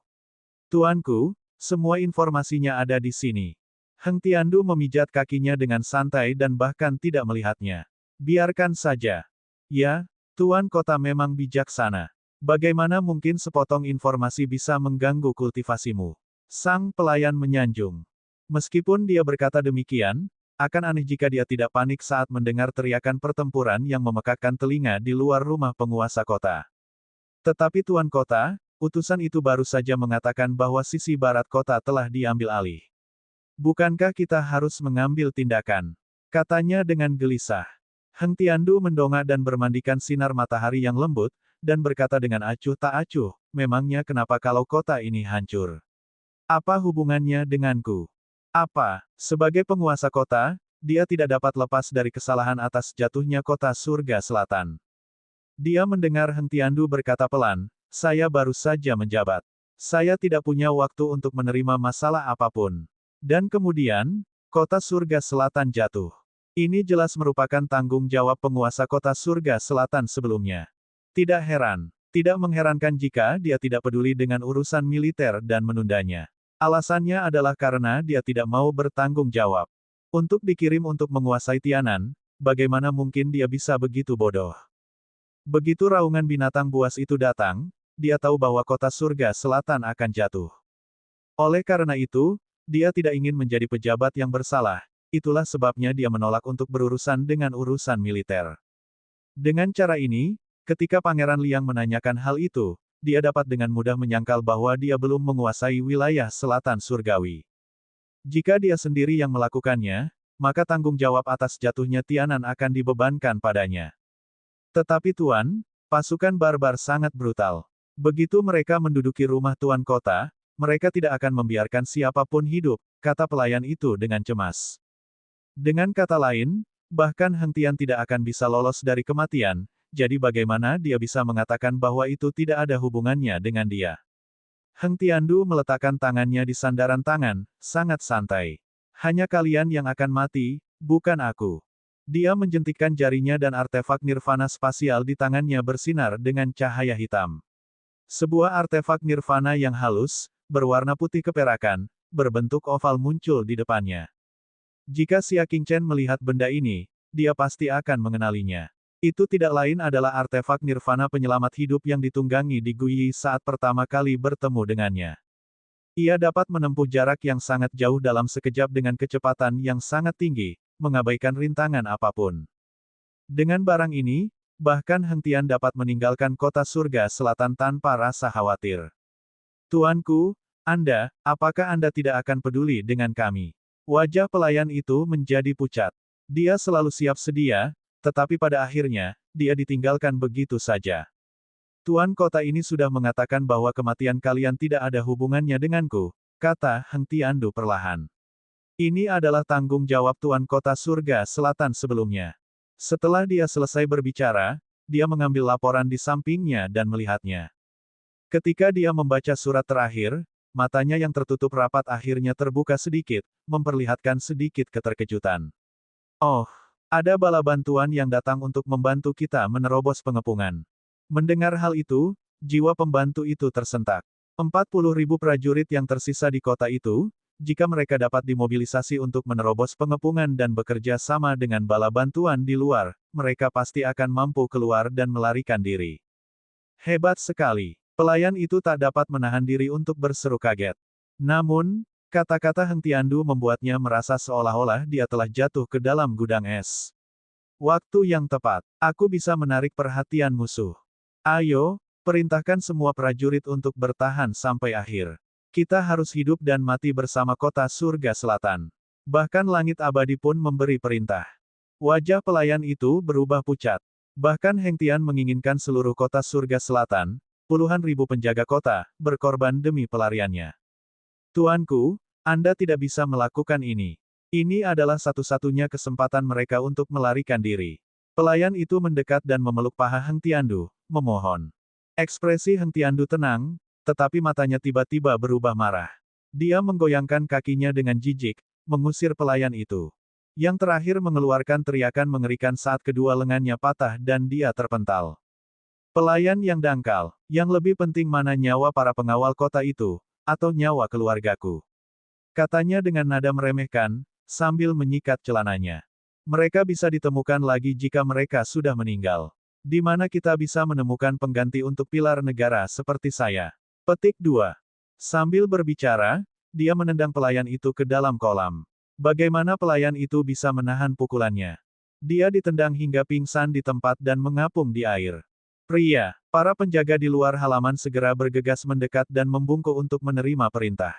Tuanku, semua informasinya ada di sini. Heng Tiandu memijat kakinya dengan santai dan bahkan tidak melihatnya. Biarkan saja. Ya, Tuan kota memang bijaksana. Bagaimana mungkin sepotong informasi bisa mengganggu kultivasimu? Sang pelayan menyanjung. Meskipun dia berkata demikian, akan aneh jika dia tidak panik saat mendengar teriakan pertempuran yang memekakkan telinga di luar rumah penguasa kota. Tetapi Tuan Kota, utusan itu baru saja mengatakan bahwa sisi barat kota telah diambil alih. Bukankah kita harus mengambil tindakan? Katanya dengan gelisah. Heng Tiandu mendongak dan bermandikan sinar matahari yang lembut, dan berkata dengan acuh tak acuh, memangnya kenapa kalau kota ini hancur? Apa hubungannya denganku? Apa, sebagai penguasa kota, dia tidak dapat lepas dari kesalahan atas jatuhnya kota surga selatan. Dia mendengar Heng Tiandu berkata pelan, saya baru saja menjabat. Saya tidak punya waktu untuk menerima masalah apapun. Dan kemudian, kota surga selatan jatuh. Ini jelas merupakan tanggung jawab penguasa kota surga selatan sebelumnya. Tidak heran, tidak mengherankan jika dia tidak peduli dengan urusan militer dan menundanya. Alasannya adalah karena dia tidak mau bertanggung jawab. Untuk dikirim untuk menguasai Tianan, bagaimana mungkin dia bisa begitu bodoh? Begitu raungan binatang buas itu datang, dia tahu bahwa kota surga selatan akan jatuh. Oleh karena itu, dia tidak ingin menjadi pejabat yang bersalah, itulah sebabnya dia menolak untuk berurusan dengan urusan militer. Dengan cara ini, ketika Pangeran Liang menanyakan hal itu, dia dapat dengan mudah menyangkal bahwa dia belum menguasai wilayah selatan surgawi. Jika dia sendiri yang melakukannya, maka tanggung jawab atas jatuhnya Tianan akan dibebankan padanya. Tetapi Tuan, pasukan barbar sangat brutal. Begitu mereka menduduki rumah Tuan Kota, mereka tidak akan membiarkan siapapun hidup, kata pelayan itu dengan cemas. Dengan kata lain, bahkan Heng Tian tidak akan bisa lolos dari kematian, jadi bagaimana dia bisa mengatakan bahwa itu tidak ada hubungannya dengan dia? Heng Tiandu meletakkan tangannya di sandaran tangan, sangat santai. Hanya kalian yang akan mati, bukan aku. Dia menjentikkan jarinya dan artefak nirvana spasial di tangannya bersinar dengan cahaya hitam. Sebuah artefak nirvana yang halus, berwarna putih keperakan, berbentuk oval muncul di depannya. Jika Xia Qingchen melihat benda ini, dia pasti akan mengenalinya. Itu tidak lain adalah artefak nirvana penyelamat hidup yang ditunggangi di Guyi saat pertama kali bertemu dengannya. Ia dapat menempuh jarak yang sangat jauh dalam sekejap dengan kecepatan yang sangat tinggi, mengabaikan rintangan apapun. Dengan barang ini, bahkan Heng Tian dapat meninggalkan kota surga selatan tanpa rasa khawatir. Tuanku, apakah Anda tidak akan peduli dengan kami? Wajah pelayan itu menjadi pucat. Dia selalu siap sedia, tetapi pada akhirnya, dia ditinggalkan begitu saja. Tuan kota ini sudah mengatakan bahwa kematian kalian tidak ada hubungannya denganku, kata Heng Tiandu perlahan. Ini adalah tanggung jawab Tuan kota surga selatan sebelumnya. Setelah dia selesai berbicara, dia mengambil laporan di sampingnya dan melihatnya. Ketika dia membaca surat terakhir, matanya yang tertutup rapat akhirnya terbuka sedikit, memperlihatkan sedikit keterkejutan. Oh, ada bala bantuan yang datang untuk membantu kita menerobos pengepungan. Mendengar hal itu, jiwa pembantu itu tersentak. 40.000 prajurit yang tersisa di kota itu, jika mereka dapat dimobilisasi untuk menerobos pengepungan dan bekerja sama dengan bala bantuan di luar, mereka pasti akan mampu keluar dan melarikan diri. Hebat sekali. Pelayan itu tak dapat menahan diri untuk berseru kaget. Namun, kata-kata Heng Tiandu membuatnya merasa seolah-olah dia telah jatuh ke dalam gudang es. Waktu yang tepat. Aku bisa menarik perhatian musuh. Ayo, perintahkan semua prajurit untuk bertahan sampai akhir. Kita harus hidup dan mati bersama kota surga selatan. Bahkan langit abadi pun memberi perintah. Wajah pelayan itu berubah pucat. Bahkan Heng Tian menginginkan seluruh kota surga selatan, puluhan ribu penjaga kota, berkorban demi pelariannya. Tuanku, Anda tidak bisa melakukan ini. Ini adalah satu-satunya kesempatan mereka untuk melarikan diri. Pelayan itu mendekat dan memeluk paha Heng Tiandu, memohon. Ekspresi Heng Tiandu tenang, tetapi matanya tiba-tiba berubah marah. Dia menggoyangkan kakinya dengan jijik, mengusir pelayan itu. Yang terakhir mengeluarkan teriakan mengerikan saat kedua lengannya patah dan dia terpental. Pelayan yang dangkal, yang lebih penting mana nyawa para pengawal kota itu, atau nyawa keluargaku? Katanya dengan nada meremehkan, sambil menyikat celananya. Mereka bisa ditemukan lagi jika mereka sudah meninggal. Di mana kita bisa menemukan pengganti untuk pilar negara seperti saya? Petik 2. Sambil berbicara, dia menendang pelayan itu ke dalam kolam. Bagaimana pelayan itu bisa menahan pukulannya? Dia ditendang hingga pingsan di tempat dan mengapung di air. Para penjaga di luar halaman segera bergegas mendekat dan membungkuk untuk menerima perintah.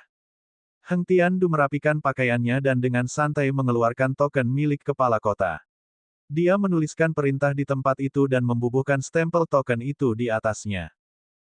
Heng Tiandu merapikan pakaiannya dan dengan santai mengeluarkan token milik kepala kota. Dia menuliskan perintah di tempat itu dan membubuhkan stempel token itu di atasnya.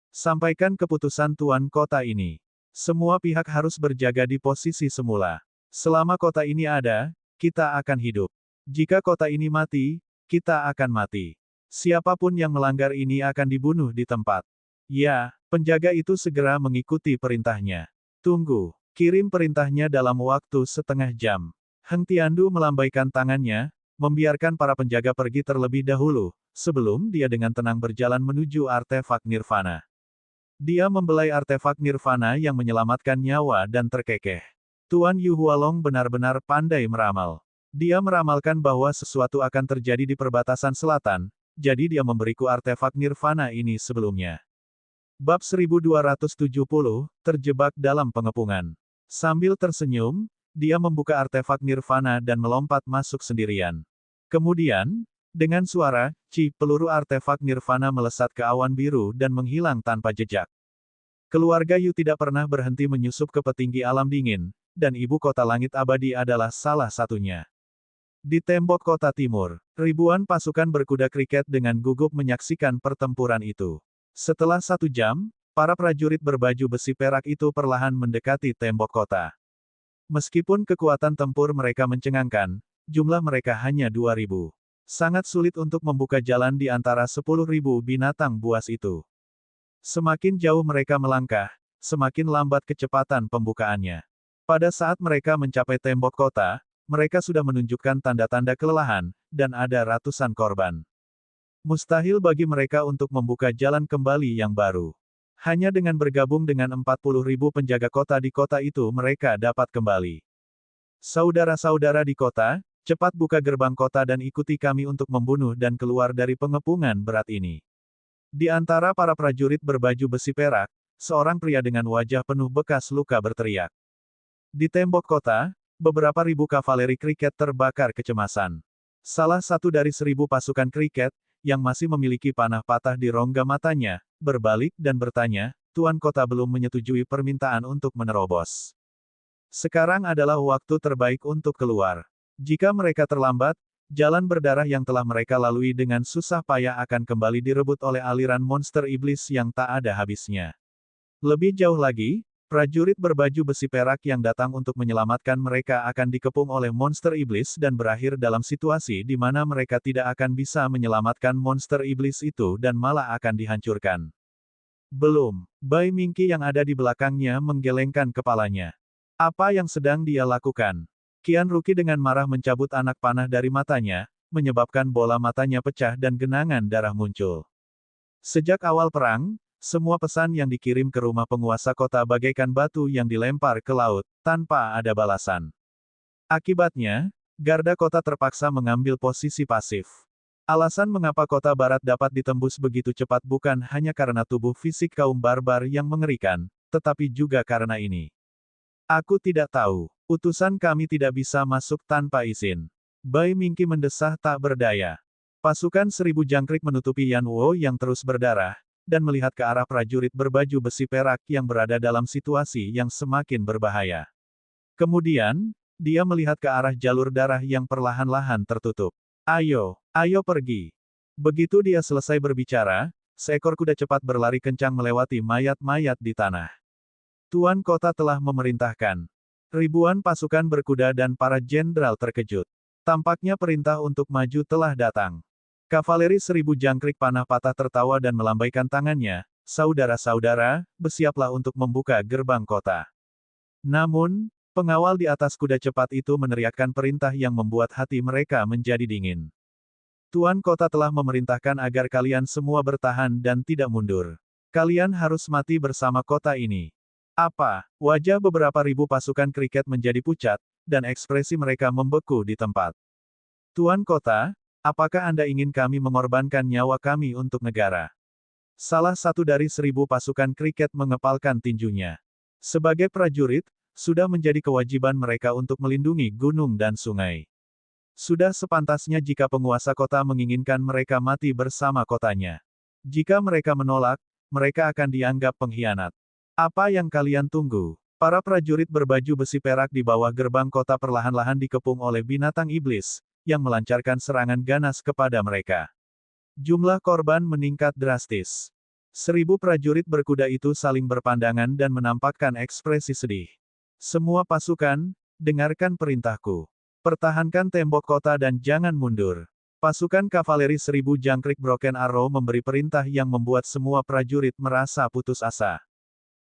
Sampaikan keputusan tuan kota ini. Semua pihak harus berjaga di posisi semula. Selama kota ini ada, kita akan hidup. Jika kota ini mati, kita akan mati. Siapapun yang melanggar ini akan dibunuh di tempat. Ya, penjaga itu segera mengikuti perintahnya. Tunggu, kirim perintahnya dalam waktu setengah jam. Heng Tiandu melambaikan tangannya, membiarkan para penjaga pergi terlebih dahulu, sebelum dia dengan tenang berjalan menuju artefak nirvana. Dia membelai artefak nirvana yang menyelamatkan nyawa dan terkekeh. Tuan Yu Hualong benar-benar pandai meramal. Dia meramalkan bahwa sesuatu akan terjadi di perbatasan selatan, jadi dia memberiku artefak nirvana ini sebelumnya. Bab 1270, terjebak dalam pengepungan. Sambil tersenyum, dia membuka artefak nirvana dan melompat masuk sendirian. Kemudian, dengan suara, peluru artefak nirvana melesat ke awan biru dan menghilang tanpa jejak. Keluarga Yu tidak pernah berhenti menyusup ke petinggi alam dingin, dan ibu kota langit abadi adalah salah satunya. Di tembok kota timur, ribuan pasukan berkuda kriket dengan gugup menyaksikan pertempuran itu. Setelah 1 jam, para prajurit berbaju besi perak itu perlahan mendekati tembok kota. Meskipun kekuatan tempur mereka mencengangkan, jumlah mereka hanya 2.000. Sangat sulit untuk membuka jalan di antara 10.000 binatang buas itu. Semakin jauh mereka melangkah, semakin lambat kecepatan pembukaannya. Pada saat mereka mencapai tembok kota, mereka sudah menunjukkan tanda-tanda kelelahan, dan ada ratusan korban. Mustahil bagi mereka untuk membuka jalan kembali yang baru. Hanya dengan bergabung dengan 40.000 penjaga kota di kota itu mereka dapat kembali. Saudara-saudara di kota, cepat buka gerbang kota dan ikuti kami untuk membunuh dan keluar dari pengepungan berat ini. Di antara para prajurit berbaju besi perak, seorang pria dengan wajah penuh bekas luka berteriak. Di tembok kota, beberapa ribu kavaleri kriket terbakar kecemasan. Salah satu dari 1.000 pasukan kriket, yang masih memiliki panah patah di rongga matanya, berbalik dan bertanya, Tuan Kota belum menyetujui permintaan untuk menerobos. Sekarang adalah waktu terbaik untuk keluar. Jika mereka terlambat, jalan berdarah yang telah mereka lalui dengan susah payah akan kembali direbut oleh aliran monster iblis yang tak ada habisnya. Lebih jauh lagi, prajurit berbaju besi perak yang datang untuk menyelamatkan mereka akan dikepung oleh monster iblis dan berakhir dalam situasi di mana mereka tidak akan bisa menyelamatkan monster iblis itu dan malah akan dihancurkan. Belum, Bai Mingqi yang ada di belakangnya menggelengkan kepalanya. Apa yang sedang dia lakukan? Qian Ruqi dengan marah mencabut anak panah dari matanya, menyebabkan bola matanya pecah dan genangan darah muncul. Sejak awal perang, semua pesan yang dikirim ke rumah penguasa kota bagaikan batu yang dilempar ke laut, tanpa ada balasan. Akibatnya, garda kota terpaksa mengambil posisi pasif. Alasan mengapa kota barat dapat ditembus begitu cepat bukan hanya karena tubuh fisik kaum barbar yang mengerikan, tetapi juga karena ini. Aku tidak tahu, utusan kami tidak bisa masuk tanpa izin. Bai Mingqi mendesah tak berdaya. Pasukan 1.000 jangkrik menutupi Yan Wo yang terus berdarah, dan melihat ke arah prajurit berbaju besi perak yang berada dalam situasi yang semakin berbahaya. Kemudian, dia melihat ke arah jalur darah yang perlahan-lahan tertutup. Ayo, ayo pergi. Begitu dia selesai berbicara, seekor kuda cepat berlari kencang melewati mayat-mayat di tanah. Tuan kota telah memerintahkan. Ribuan pasukan berkuda dan para jenderal terkejut. Tampaknya perintah untuk maju telah datang. Kavaleri 1.000 jangkrik panah patah tertawa dan melambaikan tangannya, saudara-saudara, bersiaplah untuk membuka gerbang kota. Namun, pengawal di atas kuda cepat itu meneriakkan perintah yang membuat hati mereka menjadi dingin. Tuan kota telah memerintahkan agar kalian semua bertahan dan tidak mundur. Kalian harus mati bersama kota ini. Apa? Wajah beberapa ribu pasukan kriket menjadi pucat, dan ekspresi mereka membeku di tempat. Tuan kota, Apakah Anda ingin kami mengorbankan nyawa kami untuk negara? Salah satu dari 1.000 pasukan kriket mengepalkan tinjunya. Sebagai prajurit, sudah menjadi kewajiban mereka untuk melindungi gunung dan sungai. Sudah sepantasnya jika penguasa kota menginginkan mereka mati bersama kotanya. Jika mereka menolak, mereka akan dianggap pengkhianat. Apa yang kalian tunggu? Para prajurit berbaju besi perak di bawah gerbang kota perlahan-lahan dikepung oleh binatang iblis, yang melancarkan serangan ganas kepada mereka. Jumlah korban meningkat drastis. 1.000 prajurit berkuda itu saling berpandangan dan menampakkan ekspresi sedih. Semua pasukan, dengarkan perintahku. Pertahankan tembok kota dan jangan mundur. Pasukan kavaleri 1.000 jangkrik Broken Arrow memberi perintah yang membuat semua prajurit merasa putus asa.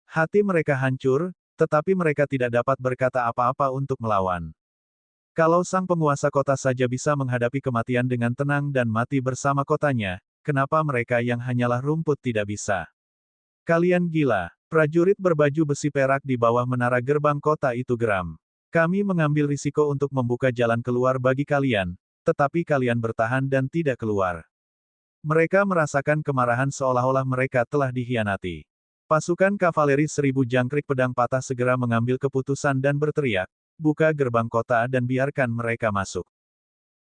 Hati mereka hancur, tetapi mereka tidak dapat berkata apa-apa untuk melawan. Kalau sang penguasa kota saja bisa menghadapi kematian dengan tenang dan mati bersama kotanya, kenapa mereka yang hanyalah rumput tidak bisa? Kalian gila. Prajurit berbaju besi perak di bawah menara gerbang kota itu geram. Kami mengambil risiko untuk membuka jalan keluar bagi kalian, tetapi kalian bertahan dan tidak keluar. Mereka merasakan kemarahan seolah-olah mereka telah dikhianati. Pasukan kavaleri 1.000 jangkrik pedang patah segera mengambil keputusan dan berteriak, buka gerbang kota dan biarkan mereka masuk.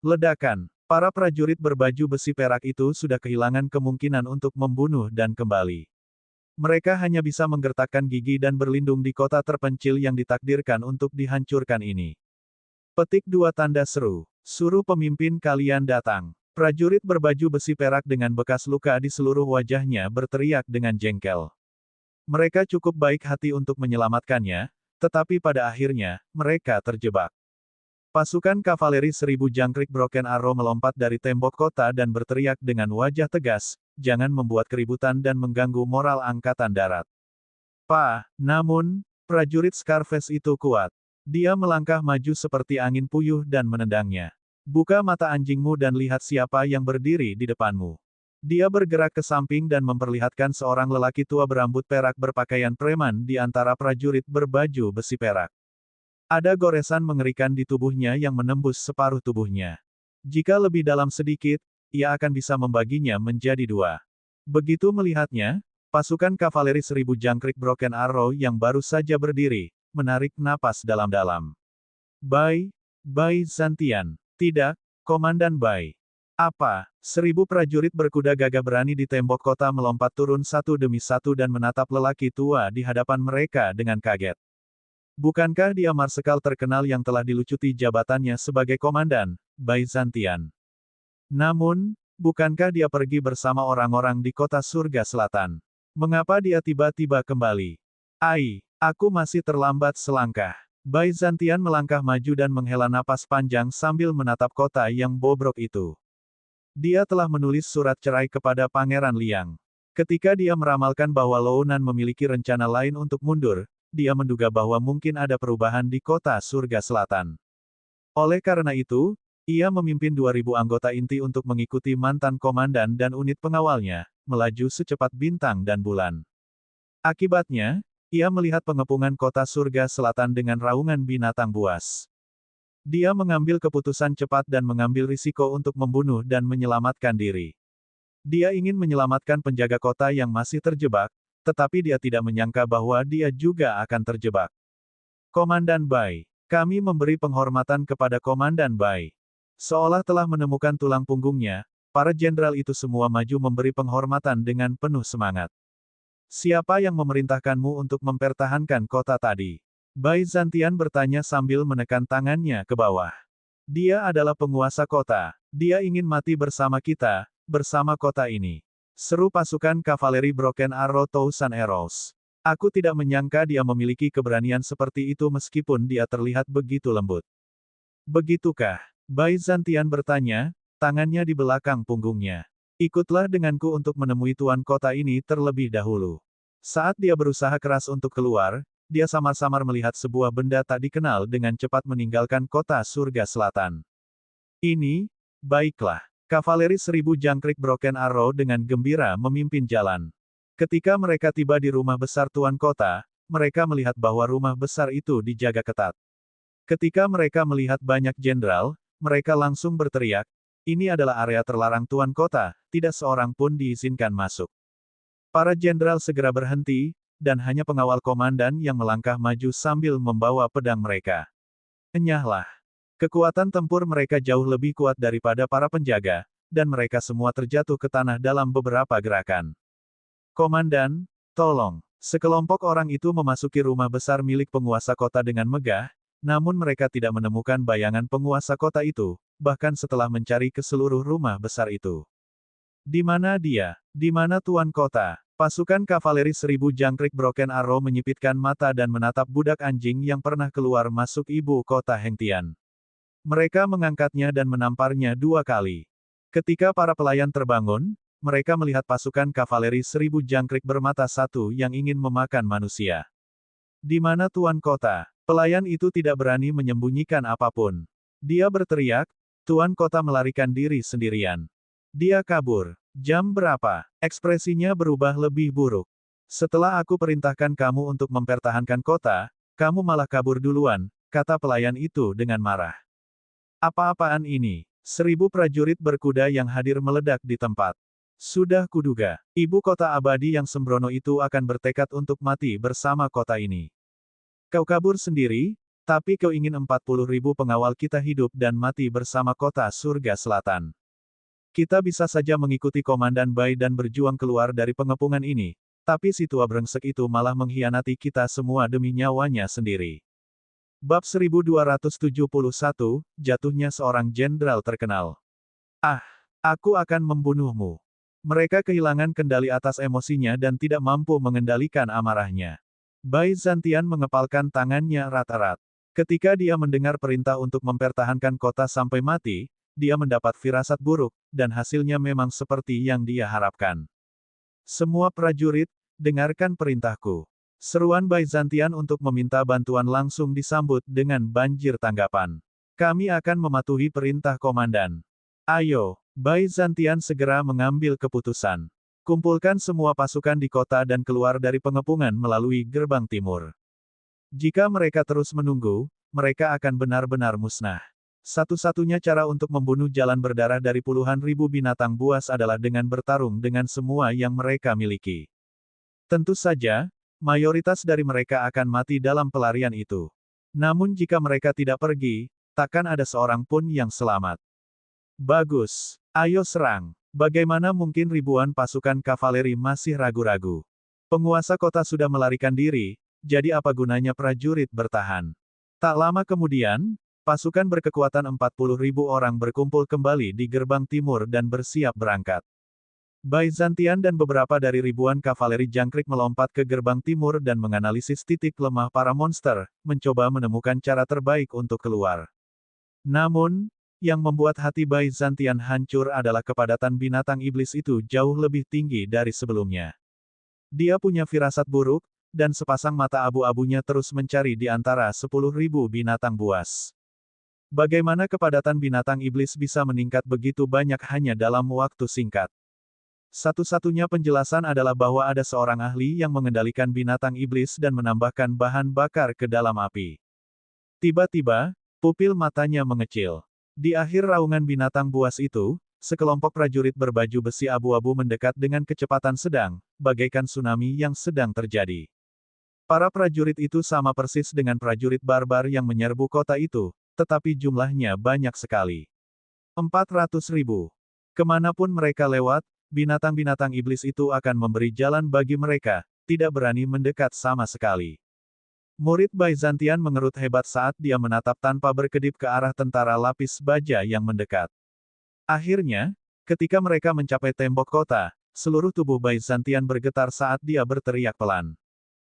Ledakan. Para prajurit berbaju besi perak itu sudah kehilangan kemungkinan untuk membunuh dan kembali. Mereka hanya bisa menggertakkan gigi dan berlindung di kota terpencil yang ditakdirkan untuk dihancurkan ini. Petik 2 tanda seru. Suruh pemimpin kalian datang. Prajurit berbaju besi perak dengan bekas luka di seluruh wajahnya berteriak dengan jengkel. Mereka cukup baik hati untuk menyelamatkannya, tetapi pada akhirnya, mereka terjebak. Pasukan kavaleri 1.000 jangkrik Broken Arrow melompat dari tembok kota dan berteriak dengan wajah tegas, jangan membuat keributan dan mengganggu moral angkatan darat. Namun, prajurit Scarface itu kuat. Dia melangkah maju seperti angin puyuh dan menendangnya. Buka mata anjingmu dan lihat siapa yang berdiri di depanmu. Dia bergerak ke samping dan memperlihatkan seorang lelaki tua berambut perak berpakaian preman di antara prajurit berbaju besi perak. Ada goresan mengerikan di tubuhnya yang menembus separuh tubuhnya. Jika lebih dalam sedikit, ia akan bisa membaginya menjadi 2. Begitu melihatnya, pasukan kavaleri 1.000 jangkrik Broken Arrow yang baru saja berdiri, menarik napas dalam-dalam. Bai Zantian. Tidak, Komandan Bai. Apa? 1.000 prajurit berkuda gagah berani di tembok kota melompat turun satu demi satu dan menatap lelaki tua di hadapan mereka dengan kaget. Bukankah dia marsekal terkenal yang telah dilucuti jabatannya sebagai komandan, Bai Zantian? Namun, bukankah dia pergi bersama orang-orang di kota surga selatan? Mengapa dia tiba-tiba kembali? Aku masih terlambat selangkah. Bai Zantian melangkah maju dan menghela napas panjang sambil menatap kota yang bobrok itu. Dia telah menulis surat cerai kepada Pangeran Liang. Ketika dia meramalkan bahwa Lou Nan memiliki rencana lain untuk mundur, dia menduga bahwa mungkin ada perubahan di kota surga selatan. Oleh karena itu, ia memimpin 2.000 anggota inti untuk mengikuti mantan komandan dan unit pengawalnya, melaju secepat bintang dan bulan. Akibatnya, ia melihat pengepungan kota surga selatan dengan raungan binatang buas. Dia mengambil keputusan cepat dan mengambil risiko untuk membunuh dan menyelamatkan diri. Dia ingin menyelamatkan penjaga kota yang masih terjebak, tetapi dia tidak menyangka bahwa dia juga akan terjebak. Komandan Bai. Kami memberi penghormatan kepada Komandan Bai. Seolah telah menemukan tulang punggungnya, para jenderal itu semua maju memberi penghormatan dengan penuh semangat. Siapa yang memerintahkanmu untuk mempertahankan kota tadi? Bai Zantian bertanya sambil menekan tangannya ke bawah. Dia adalah penguasa kota. Dia ingin mati bersama kita, bersama kota ini. Seru pasukan kavaleri Broken Arrow Thousand Arrows. Aku tidak menyangka dia memiliki keberanian seperti itu meskipun dia terlihat begitu lembut. Begitukah? Bai Zantian bertanya, tangannya di belakang punggungnya. Ikutlah denganku untuk menemui tuan kota ini terlebih dahulu. Saat dia berusaha keras untuk keluar, dia samar-samar melihat sebuah benda tak dikenal dengan cepat meninggalkan kota surga selatan. Baiklah. Kavaleri 1.000 jangkrik Broken Arrow dengan gembira memimpin jalan. Ketika mereka tiba di rumah besar tuan kota, mereka melihat bahwa rumah besar itu dijaga ketat. Ketika mereka melihat banyak jenderal, mereka langsung berteriak, Ini adalah area terlarang Tuan Kota, tidak seorang pun diizinkan masuk. Para jenderal segera berhenti, dan hanya pengawal komandan yang melangkah maju sambil membawa pedang mereka. Enyahlah. Kekuatan tempur mereka jauh lebih kuat daripada para penjaga, dan mereka semua terjatuh ke tanah dalam beberapa gerakan. Komandan, tolong. Sekelompok orang itu memasuki rumah besar milik penguasa kota dengan megah, namun mereka tidak menemukan bayangan penguasa kota itu, bahkan setelah mencari ke seluruh rumah besar itu. Di mana dia? Di mana Tuan Kota? Pasukan kavaleri 1000 jangkrik Broken Arrow menyipitkan mata dan menatap budak anjing yang pernah keluar masuk ibu kota Hengtian. Mereka mengangkatnya dan menamparnya 2 kali. Ketika para pelayan terbangun, mereka melihat pasukan kavaleri 1000 jangkrik bermata satu yang ingin memakan manusia. Di mana Tuan Kota? Pelayan itu tidak berani menyembunyikan apapun. Dia berteriak, Tuan Kota melarikan diri sendirian. Dia kabur. Jam berapa? Ekspresinya berubah lebih buruk. Setelah aku perintahkan kamu untuk mempertahankan kota, kamu malah kabur duluan, kata pelayan itu dengan marah. Apa-apaan ini? 1000 prajurit berkuda yang hadir meledak di tempat. Sudah kuduga, ibu kota abadi yang sembrono itu akan bertekad untuk mati bersama kota ini. Kau kabur sendiri, tapi kau ingin 40.000 pengawal kita hidup dan mati bersama kota surga selatan. Kita bisa saja mengikuti Komandan Bai dan berjuang keluar dari pengepungan ini, tapi si tua brengsek itu malah mengkhianati kita semua demi nyawanya sendiri. Bab 1271, Jatuhnya Seorang Jenderal Terkenal. Ah, aku akan membunuhmu. Mereka kehilangan kendali atas emosinya dan tidak mampu mengendalikan amarahnya. Bai Zantian mengepalkan tangannya erat-erat. Ketika dia mendengar perintah untuk mempertahankan kota sampai mati, dia mendapat firasat buruk, dan hasilnya memang seperti yang dia harapkan. Semua prajurit, dengarkan perintahku. Seruan Bai Zantian untuk meminta bantuan langsung disambut dengan banjir tanggapan. Kami akan mematuhi perintah komandan. Ayo, Bai Zantian segera mengambil keputusan. Kumpulkan semua pasukan di kota dan keluar dari pengepungan melalui gerbang timur. Jika mereka terus menunggu, mereka akan benar-benar musnah. Satu-satunya cara untuk membunuh jalan berdarah dari puluhan ribu binatang buas adalah dengan bertarung dengan semua yang mereka miliki. Tentu saja, mayoritas dari mereka akan mati dalam pelarian itu. Namun jika mereka tidak pergi, takkan ada seorang pun yang selamat. Bagus, ayo serang. Bagaimana mungkin ribuan pasukan kavaleri masih ragu-ragu? Penguasa kota sudah melarikan diri, jadi apa gunanya prajurit bertahan? Tak lama kemudian, pasukan berkekuatan 40.000 orang berkumpul kembali di gerbang timur dan bersiap berangkat. Bai Zantian dan beberapa dari ribuan kavaleri jangkrik melompat ke gerbang timur dan menganalisis titik lemah para monster, mencoba menemukan cara terbaik untuk keluar. Namun, yang membuat hati Bai Zantian hancur adalah kepadatan binatang iblis itu jauh lebih tinggi dari sebelumnya. Dia punya firasat buruk, dan sepasang mata abu-abunya terus mencari di antara 10.000 binatang buas. Bagaimana kepadatan binatang iblis bisa meningkat begitu banyak hanya dalam waktu singkat? Satu-satunya penjelasan adalah bahwa ada seorang ahli yang mengendalikan binatang iblis dan menambahkan bahan bakar ke dalam api. Tiba-tiba, pupil matanya mengecil. Di akhir raungan binatang buas itu, sekelompok prajurit berbaju besi abu-abu mendekat dengan kecepatan sedang, bagaikan tsunami yang sedang terjadi. Para prajurit itu sama persis dengan prajurit barbar yang menyerbu kota itu, tetapi jumlahnya banyak sekali. 400.000. Kemanapun mereka lewat, binatang-binatang iblis itu akan memberi jalan bagi mereka, tidak berani mendekat sama sekali. Murid Bai Zantian mengerut hebat saat dia menatap tanpa berkedip ke arah tentara lapis baja yang mendekat. Akhirnya, ketika mereka mencapai tembok kota, seluruh tubuh Bai Zantian bergetar saat dia berteriak pelan.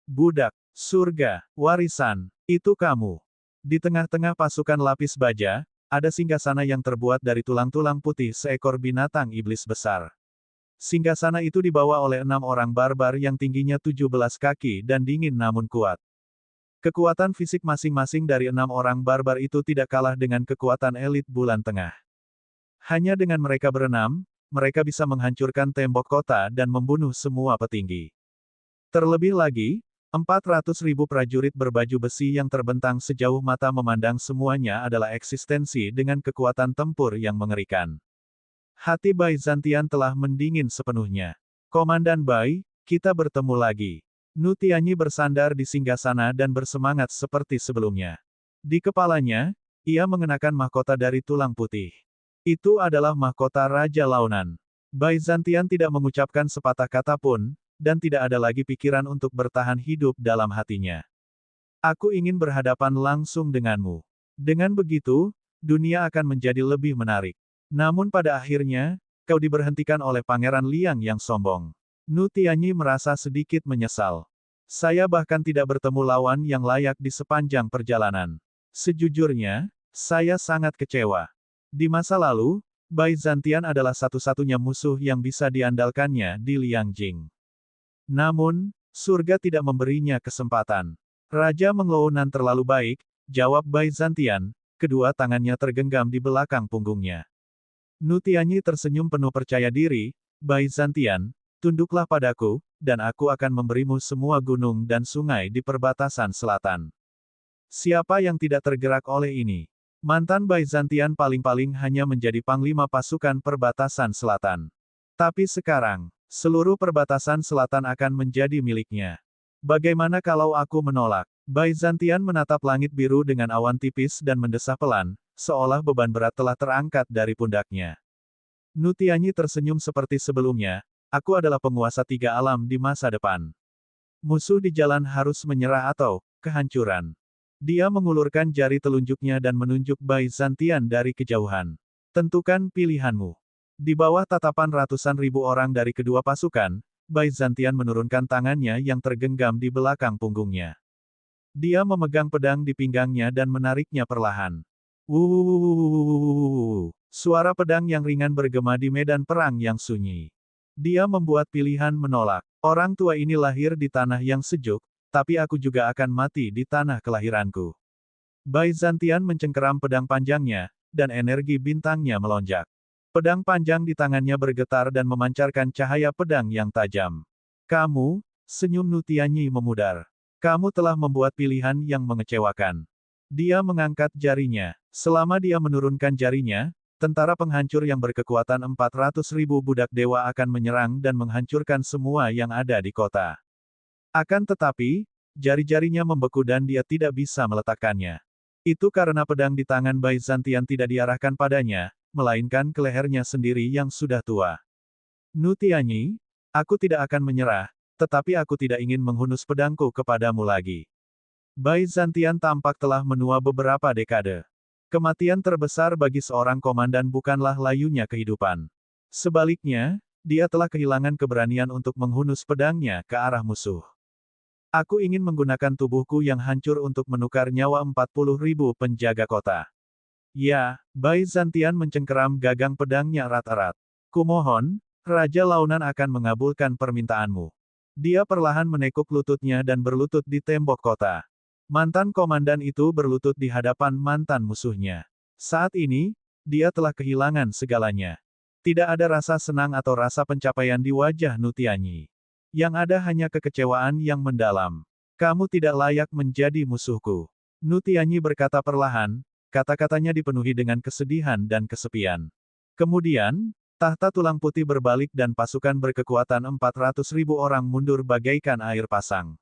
Budak, surga, warisan, itu kamu. Di tengah-tengah pasukan lapis baja, ada singgasana yang terbuat dari tulang-tulang putih seekor binatang iblis besar. Singgasana itu dibawa oleh 6 orang barbar yang tingginya 17 kaki dan dingin namun kuat. Kekuatan fisik masing-masing dari 6 orang barbar itu tidak kalah dengan kekuatan elit bulan tengah. Hanya dengan mereka berenam, mereka bisa menghancurkan tembok kota dan membunuh semua petinggi. Terlebih lagi, 400.000 prajurit berbaju besi yang terbentang sejauh mata memandang semuanya adalah eksistensi dengan kekuatan tempur yang mengerikan. Hati Bai Zantian telah mendingin sepenuhnya. Komandan Bai, kita bertemu lagi. Nu Tianyi bersandar di singgasana dan bersemangat seperti sebelumnya. Di kepalanya, ia mengenakan mahkota dari tulang putih. Itu adalah mahkota Raja Launan. Bai Zantian tidak mengucapkan sepatah kata pun, dan tidak ada lagi pikiran untuk bertahan hidup dalam hatinya. Aku ingin berhadapan langsung denganmu. Dengan begitu, dunia akan menjadi lebih menarik. Namun pada akhirnya, kau diberhentikan oleh Pangeran Liang yang sombong. Nu Tianyi merasa sedikit menyesal. Saya bahkan tidak bertemu lawan yang layak di sepanjang perjalanan. Sejujurnya, saya sangat kecewa. Di masa lalu, Bai Zantian adalah satu-satunya musuh yang bisa diandalkannya di Liangjing. Namun, surga tidak memberinya kesempatan. Raja Mengloonan terlalu baik, jawab Bai Zantian, kedua tangannya tergenggam di belakang punggungnya. Nu Tianyi tersenyum penuh percaya diri, Bai Zantian, tunduklah padaku, dan aku akan memberimu semua gunung dan sungai di perbatasan selatan. Siapa yang tidak tergerak oleh ini? Mantan Bai Zantian paling-paling hanya menjadi panglima pasukan perbatasan selatan. Tapi sekarang, seluruh perbatasan selatan akan menjadi miliknya. Bagaimana kalau aku menolak? Bai Zantian menatap langit biru dengan awan tipis dan mendesah pelan, seolah beban berat telah terangkat dari pundaknya. Nu Tianyi tersenyum seperti sebelumnya, aku adalah penguasa tiga alam di masa depan. Musuh di jalan harus menyerah atau kehancuran. Dia mengulurkan jari telunjuknya dan menunjuk Bai Zantian dari kejauhan. Tentukan pilihanmu. Di bawah tatapan ratusan ribu orang dari kedua pasukan, Bai Zantian menurunkan tangannya yang tergenggam di belakang punggungnya. Dia memegang pedang di pinggangnya dan menariknya perlahan. Wuh. Suara pedang yang ringan bergema di medan perang yang sunyi. Dia membuat pilihan menolak. Orang tua ini lahir di tanah yang sejuk, tapi aku juga akan mati di tanah kelahiranku. Bai Zantian mencengkeram pedang panjangnya, dan energi bintangnya melonjak. Pedang panjang di tangannya bergetar dan memancarkan cahaya pedang yang tajam. Kamu, senyum Nu Tianyi memudar. Kamu telah membuat pilihan yang mengecewakan. Dia mengangkat jarinya. Selama dia menurunkan jarinya, tentara penghancur yang berkekuatan 400.000 budak dewa akan menyerang dan menghancurkan semua yang ada di kota. Akan tetapi, jari-jarinya membeku dan dia tidak bisa meletakkannya. Itu karena pedang di tangan Bai Zantian tidak diarahkan padanya, melainkan ke lehernya sendiri yang sudah tua. Nu Tianyi, aku tidak akan menyerah, tetapi aku tidak ingin menghunus pedangku kepadamu lagi. Bai Zantian tampak telah menua beberapa dekade. Kematian terbesar bagi seorang komandan bukanlah layunya kehidupan. Sebaliknya, dia telah kehilangan keberanian untuk menghunus pedangnya ke arah musuh. Aku ingin menggunakan tubuhku yang hancur untuk menukar nyawa 40.000 penjaga kota. Ya, Bai Zantian mencengkeram gagang pedangnya erat-erat. Kumohon, Raja Launan akan mengabulkan permintaanmu. Dia perlahan menekuk lututnya dan berlutut di tembok kota. Mantan komandan itu berlutut di hadapan mantan musuhnya. Saat ini, dia telah kehilangan segalanya. Tidak ada rasa senang atau rasa pencapaian di wajah Nu Tianyi. Yang ada hanya kekecewaan yang mendalam. Kamu tidak layak menjadi musuhku. Nu Tianyi berkata perlahan, kata-katanya dipenuhi dengan kesedihan dan kesepian. Kemudian, tahta tulang putih berbalik dan pasukan berkekuatan 400.000 orang mundur bagaikan air pasang.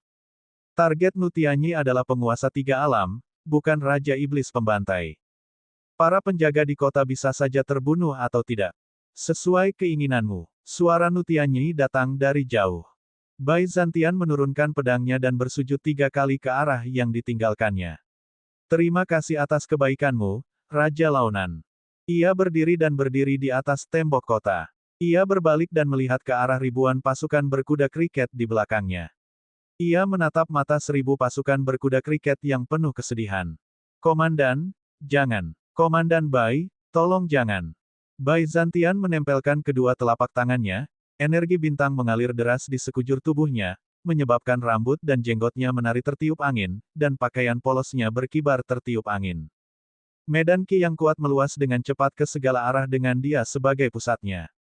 Target Nu Tianyi adalah penguasa tiga alam, bukan Raja Iblis Pembantai. Para penjaga di kota bisa saja terbunuh atau tidak. Sesuai keinginanmu. Suara Nu Tianyi datang dari jauh. Bai Zantian menurunkan pedangnya dan bersujud 3 kali ke arah yang ditinggalkannya. Terima kasih atas kebaikanmu, Raja Launan. Ia berdiri di atas tembok kota. Ia berbalik dan melihat ke arah ribuan pasukan berkuda kriket di belakangnya. Ia menatap mata 1000 pasukan berkuda kriket yang penuh kesedihan. Komandan, jangan. Komandan Bai, tolong jangan. Bai Zantian menempelkan kedua telapak tangannya, energi bintang mengalir deras di sekujur tubuhnya, menyebabkan rambut dan jenggotnya menari tertiup angin, dan pakaian polosnya berkibar tertiup angin. Medan Qi yang kuat meluas dengan cepat ke segala arah dengan dia sebagai pusatnya.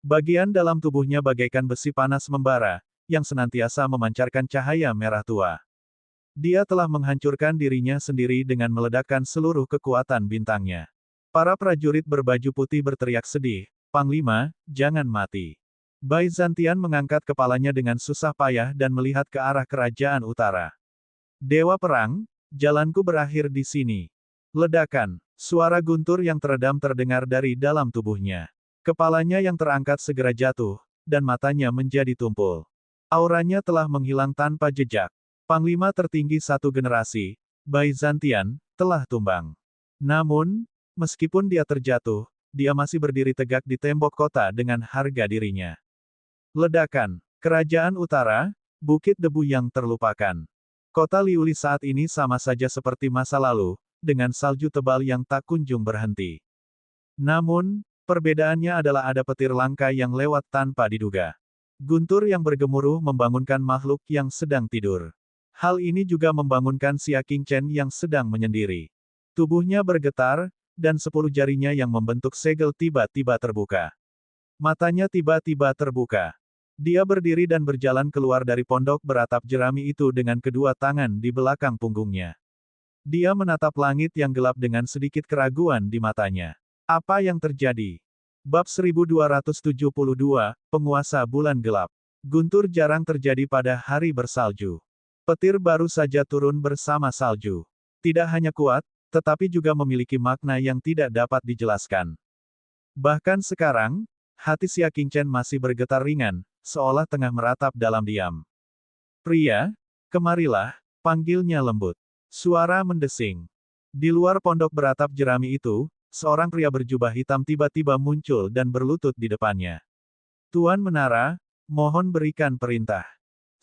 Bagian dalam tubuhnya bagaikan besi panas membara, yang senantiasa memancarkan cahaya merah tua. Dia telah menghancurkan dirinya sendiri dengan meledakkan seluruh kekuatan bintangnya. Para prajurit berbaju putih berteriak sedih, Panglima, jangan mati. Byzantian mengangkat kepalanya dengan susah payah dan melihat ke arah kerajaan utara. Dewa perang, jalanku berakhir di sini. Ledakan, suara guntur yang teredam terdengar dari dalam tubuhnya. Kepalanya yang terangkat segera jatuh, dan matanya menjadi tumpul. Auranya telah menghilang tanpa jejak. Panglima tertinggi satu generasi, Byzantian, telah tumbang. Namun, meskipun dia terjatuh, dia masih berdiri tegak di tembok kota dengan harga dirinya. Ledakan, kerajaan utara, bukit debu yang terlupakan. Kota Liuli saat ini sama saja seperti masa lalu, dengan salju tebal yang tak kunjung berhenti. Namun, perbedaannya adalah ada petir langka yang lewat tanpa diduga. Guntur yang bergemuruh membangunkan makhluk yang sedang tidur. Hal ini juga membangunkan Xia Qingchen yang sedang menyendiri. Tubuhnya bergetar, dan 10 jarinya yang membentuk segel tiba-tiba terbuka. Matanya tiba-tiba terbuka. Dia berdiri dan berjalan keluar dari pondok beratap jerami itu dengan kedua tangan di belakang punggungnya. Dia menatap langit yang gelap dengan sedikit keraguan di matanya. Apa yang terjadi? Bab 1272, Penguasa Bulan Gelap. Guntur jarang terjadi pada hari bersalju. Petir baru saja turun bersama salju. Tidak hanya kuat, tetapi juga memiliki makna yang tidak dapat dijelaskan. Bahkan sekarang, hati Xia Qingchen masih bergetar ringan, seolah tengah meratap dalam diam. Pria, kemarilah, panggilnya lembut. Suara mendesing. Di luar pondok beratap jerami itu, seorang pria berjubah hitam tiba-tiba muncul dan berlutut di depannya. Tuan Menara, mohon berikan perintah.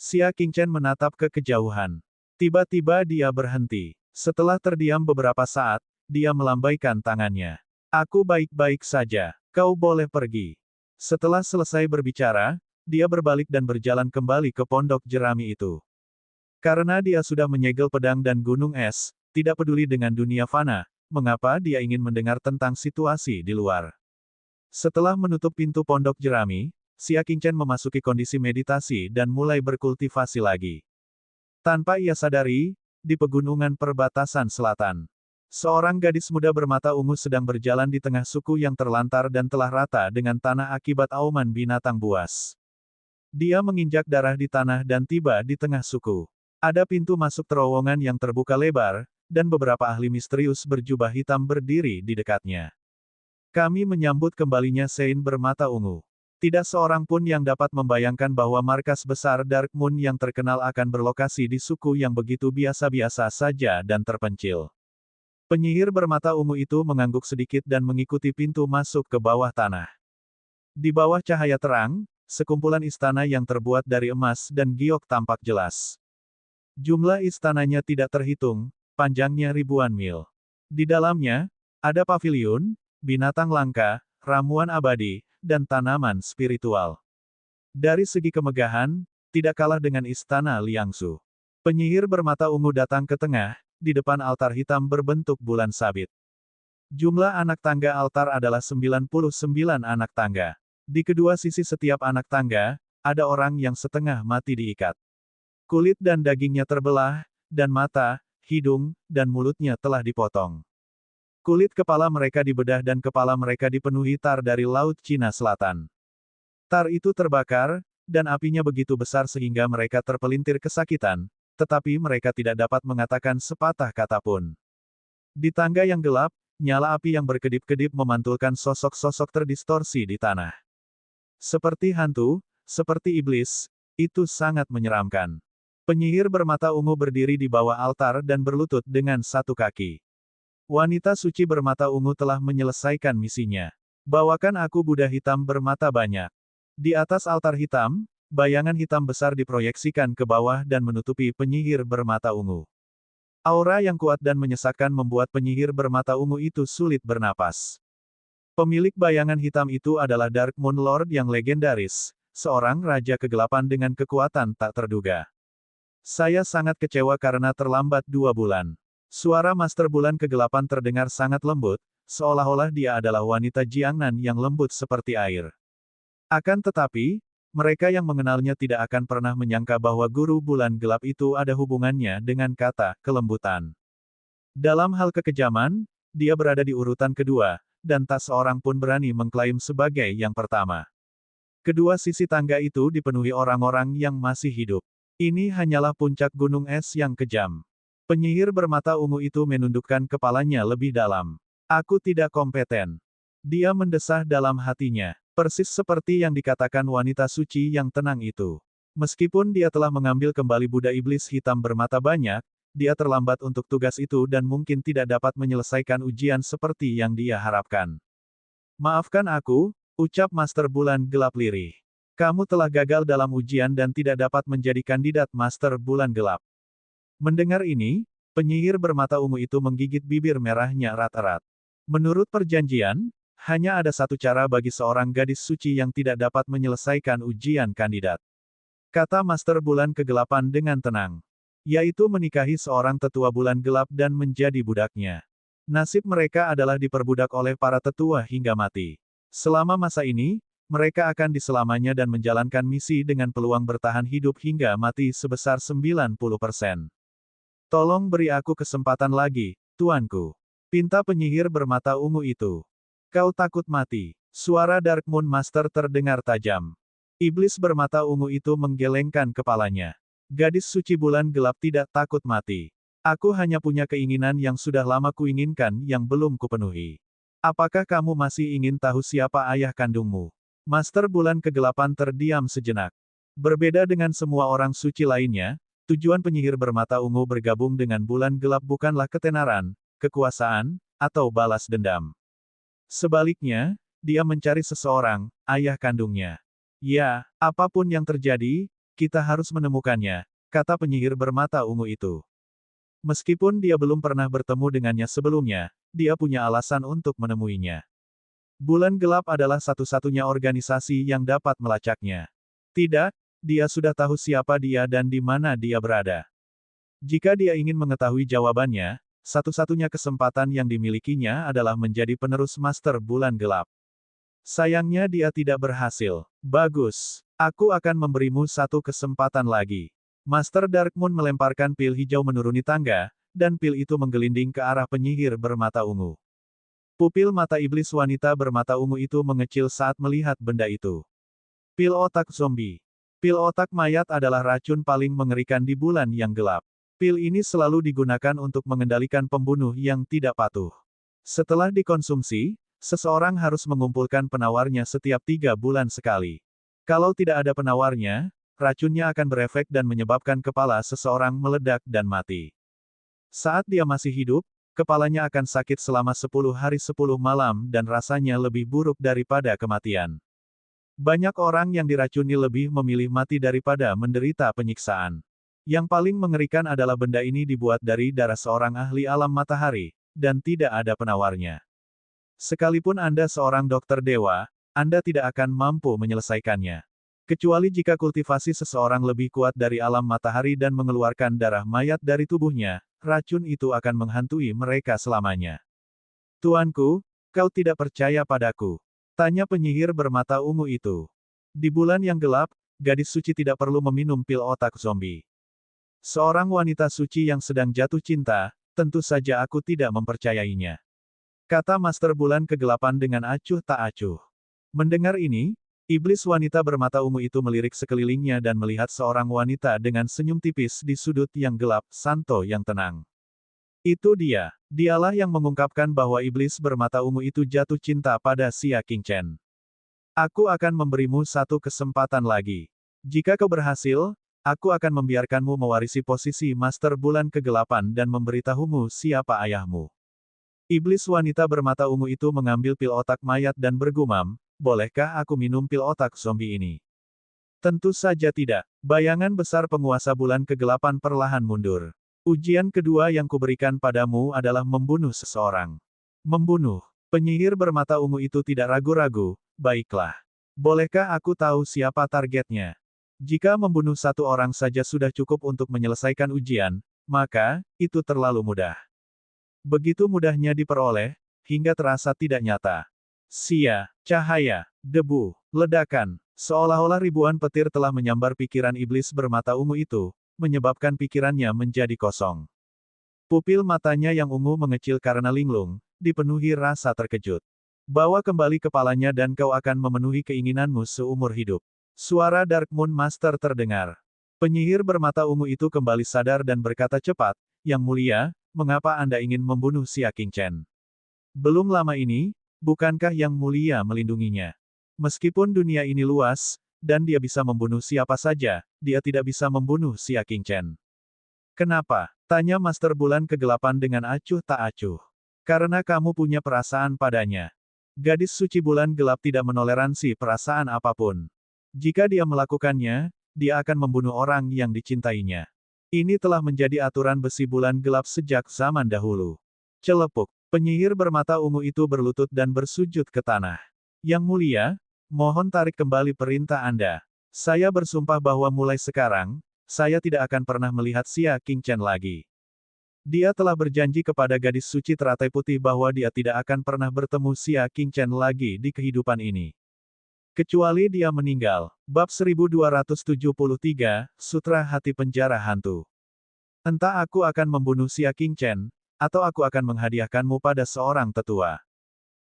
Xia Qingchen menatap ke kejauhan. Tiba-tiba dia berhenti. Setelah terdiam beberapa saat, dia melambaikan tangannya. Aku baik-baik saja, kau boleh pergi. Setelah selesai berbicara, dia berbalik dan berjalan kembali ke pondok jerami itu. Karena dia sudah menyegel pedang dan gunung es, tidak peduli dengan dunia fana, mengapa dia ingin mendengar tentang situasi di luar. Setelah menutup pintu pondok jerami, Xia Qingchen memasuki kondisi meditasi dan mulai berkultivasi lagi. Tanpa ia sadari, di pegunungan perbatasan selatan, seorang gadis muda bermata ungu sedang berjalan di tengah suku yang terlantar dan telah rata dengan tanah akibat auman binatang buas. Dia menginjak darah di tanah dan tiba di tengah suku. Ada pintu masuk terowongan yang terbuka lebar, dan beberapa ahli misterius berjubah hitam berdiri di dekatnya. Kami menyambut kembalinya Sein bermata ungu. Tidak seorang pun yang dapat membayangkan bahwa markas besar Dark Moon yang terkenal akan berlokasi di suku yang begitu biasa-biasa saja dan terpencil. Penyihir bermata ungu itu mengangguk sedikit dan mengikuti pintu masuk ke bawah tanah. Di bawah cahaya terang, sekumpulan istana yang terbuat dari emas dan giok tampak jelas. Jumlah istananya tidak terhitung, panjangnya ribuan mil. Di dalamnya, ada paviliun, binatang langka, ramuan abadi, dan tanaman spiritual. Dari segi kemegahan, tidak kalah dengan istana Liangsu. Penyihir bermata ungu datang ke tengah, di depan altar hitam berbentuk bulan sabit. Jumlah anak tangga altar adalah 99 anak tangga. Di kedua sisi setiap anak tangga, ada orang yang setengah mati diikat. Kulit dan dagingnya terbelah, dan mata, hidung, dan mulutnya telah dipotong. Kulit kepala mereka dibedah dan kepala mereka dipenuhi tar dari Laut Cina Selatan. Tar itu terbakar, dan apinya begitu besar sehingga mereka terpelintir kesakitan, tetapi mereka tidak dapat mengatakan sepatah kata pun. Di tangga yang gelap, nyala api yang berkedip-kedip memantulkan sosok-sosok terdistorsi di tanah. Seperti hantu, seperti iblis, itu sangat menyeramkan. Penyihir bermata ungu berdiri di bawah altar dan berlutut dengan satu kaki. Wanita suci bermata ungu telah menyelesaikan misinya. Bawakan aku Buddha hitam bermata banyak. Di atas altar hitam, bayangan hitam besar diproyeksikan ke bawah dan menutupi penyihir bermata ungu. Aura yang kuat dan menyesakkan membuat penyihir bermata ungu itu sulit bernapas. Pemilik bayangan hitam itu adalah Dark Moon Lord yang legendaris, seorang raja kegelapan dengan kekuatan tak terduga. Saya sangat kecewa karena terlambat 2 bulan. Suara Master Bulan Kegelapan terdengar sangat lembut, seolah-olah dia adalah wanita Jiangnan yang lembut seperti air. Akan tetapi, mereka yang mengenalnya tidak akan pernah menyangka bahwa guru bulan gelap itu ada hubungannya dengan kata kelembutan. Dalam hal kekejaman, dia berada di urutan kedua, dan tak seorang pun berani mengklaim sebagai yang pertama. Kedua sisi tangga itu dipenuhi orang-orang yang masih hidup. Ini hanyalah puncak gunung es yang kejam. Penyihir bermata ungu itu menundukkan kepalanya lebih dalam. Aku tidak kompeten. Dia mendesah dalam hatinya. Persis seperti yang dikatakan wanita suci yang tenang itu. Meskipun dia telah mengambil kembali Buddha iblis hitam bermata banyak, dia terlambat untuk tugas itu dan mungkin tidak dapat menyelesaikan ujian seperti yang dia harapkan. Maafkan aku, ucap Master Bulan Gelap lirih. Kamu telah gagal dalam ujian dan tidak dapat menjadi kandidat Master Bulan Gelap. Mendengar ini, penyihir bermata ungu itu menggigit bibir merahnya erat-erat. Menurut perjanjian, hanya ada satu cara bagi seorang gadis suci yang tidak dapat menyelesaikan ujian kandidat. Kata Master Bulan Kegelapan dengan tenang. Yaitu menikahi seorang tetua bulan gelap dan menjadi budaknya. Nasib mereka adalah diperbudak oleh para tetua hingga mati. Selama masa ini, mereka akan diselamanya dan menjalankan misi dengan peluang bertahan hidup hingga mati sebesar 90%. Tolong beri aku kesempatan lagi, tuanku. Pinta penyihir bermata ungu itu. Kau takut mati. Suara Dark Moon Master terdengar tajam. Iblis bermata ungu itu menggelengkan kepalanya. Gadis suci bulan gelap tidak takut mati. Aku hanya punya keinginan yang sudah lama kuinginkan yang belum kupenuhi. Apakah kamu masih ingin tahu siapa ayah kandungmu? Master Bulan Kegelapan terdiam sejenak. Berbeda dengan semua orang suci lainnya, tujuan penyihir bermata ungu bergabung dengan bulan gelap bukanlah ketenaran, kekuasaan, atau balas dendam. Sebaliknya, dia mencari seseorang, ayah kandungnya. Ya, apapun yang terjadi, kita harus menemukannya, kata penyihir bermata ungu itu. Meskipun dia belum pernah bertemu dengannya sebelumnya, dia punya alasan untuk menemuinya. Bulan Gelap adalah satu-satunya organisasi yang dapat melacaknya. Tidak, dia sudah tahu siapa dia dan di mana dia berada. Jika dia ingin mengetahui jawabannya, satu-satunya kesempatan yang dimilikinya adalah menjadi penerus Master Bulan Gelap. Sayangnya dia tidak berhasil. Bagus. Aku akan memberimu satu kesempatan lagi. Master Dark Moon melemparkan pil hijau menuruni tangga, dan pil itu menggelinding ke arah penyihir bermata ungu. Pupil mata iblis wanita bermata ungu itu mengecil saat melihat benda itu. Pil otak zombie. Pil otak mayat adalah racun paling mengerikan di bulan yang gelap. Pil ini selalu digunakan untuk mengendalikan pembunuh yang tidak patuh. Setelah dikonsumsi, seseorang harus mengumpulkan penawarnya setiap 3 bulan sekali. Kalau tidak ada penawarnya, racunnya akan berefek dan menyebabkan kepala seseorang meledak dan mati. Saat dia masih hidup, kepalanya akan sakit selama 10 hari 10 malam dan rasanya lebih buruk daripada kematian. Banyak orang yang diracuni lebih memilih mati daripada menderita penyiksaan. Yang paling mengerikan adalah benda ini dibuat dari darah seorang ahli alam matahari, dan tidak ada penawarnya. Sekalipun Anda seorang dokter dewa, Anda tidak akan mampu menyelesaikannya. Kecuali jika kultivasi seseorang lebih kuat dari alam matahari dan mengeluarkan darah mayat dari tubuhnya, racun itu akan menghantui mereka selamanya. Tuanku, kau tidak percaya padaku? Tanya penyihir bermata ungu itu. Di bulan yang gelap, gadis suci tidak perlu meminum pil otak zombie. Seorang wanita suci yang sedang jatuh cinta, tentu saja aku tidak mempercayainya. Kata Master Bulan Kegelapan dengan acuh tak acuh. Mendengar ini, iblis wanita bermata ungu itu melirik sekelilingnya dan melihat seorang wanita dengan senyum tipis di sudut yang gelap, Santo yang tenang. Itu dia. Dialah yang mengungkapkan bahwa iblis bermata ungu itu jatuh cinta pada Xia Qingchen. Aku akan memberimu satu kesempatan lagi. Jika kau berhasil, aku akan membiarkanmu mewarisi posisi Master Bulan Kegelapan dan memberitahumu siapa ayahmu. Iblis wanita bermata ungu itu mengambil pil otak mayat dan bergumam, bolehkah aku minum pil otak zombie ini? Tentu saja tidak. Bayangan besar penguasa bulan kegelapan perlahan mundur. Ujian kedua yang kuberikan padamu adalah membunuh seseorang. Membunuh. Penyihir bermata ungu itu tidak ragu-ragu, baiklah. Bolehkah aku tahu siapa targetnya? Jika membunuh satu orang saja sudah cukup untuk menyelesaikan ujian, maka, itu terlalu mudah. Begitu mudahnya diperoleh, hingga terasa tidak nyata. Sia, cahaya, debu, ledakan, seolah-olah ribuan petir telah menyambar pikiran iblis bermata ungu itu, menyebabkan pikirannya menjadi kosong. Pupil matanya yang ungu mengecil karena linglung, dipenuhi rasa terkejut. Bawa kembali kepalanya dan kau akan memenuhi keinginanmu seumur hidup. Suara Dark Moon Master terdengar. Penyihir bermata ungu itu kembali sadar dan berkata cepat, Yang Mulia, mengapa Anda ingin membunuh Xia Qingchen? Belum lama ini, bukankah Yang Mulia melindunginya? Meskipun dunia ini luas, dan dia bisa membunuh siapa saja, dia tidak bisa membunuh Xia Qingchen. Kenapa? Tanya Master Bulan Kegelapan dengan acuh tak acuh. Karena kamu punya perasaan padanya. Gadis suci bulan gelap tidak menoleransi perasaan apapun. Jika dia melakukannya, dia akan membunuh orang yang dicintainya. Ini telah menjadi aturan besi bulan gelap sejak zaman dahulu. Celepuk, penyihir bermata ungu itu berlutut dan bersujud ke tanah. Yang Mulia, mohon tarik kembali perintah Anda. Saya bersumpah bahwa mulai sekarang, saya tidak akan pernah melihat Xia Qingchen lagi. Dia telah berjanji kepada gadis suci teratai putih bahwa dia tidak akan pernah bertemu Xia Qingchen lagi di kehidupan ini. Kecuali dia meninggal. Bab 1273, Sutra Hati Penjara Hantu. Entah aku akan membunuh Xia Qingchen, atau aku akan menghadiahkanmu pada seorang tetua.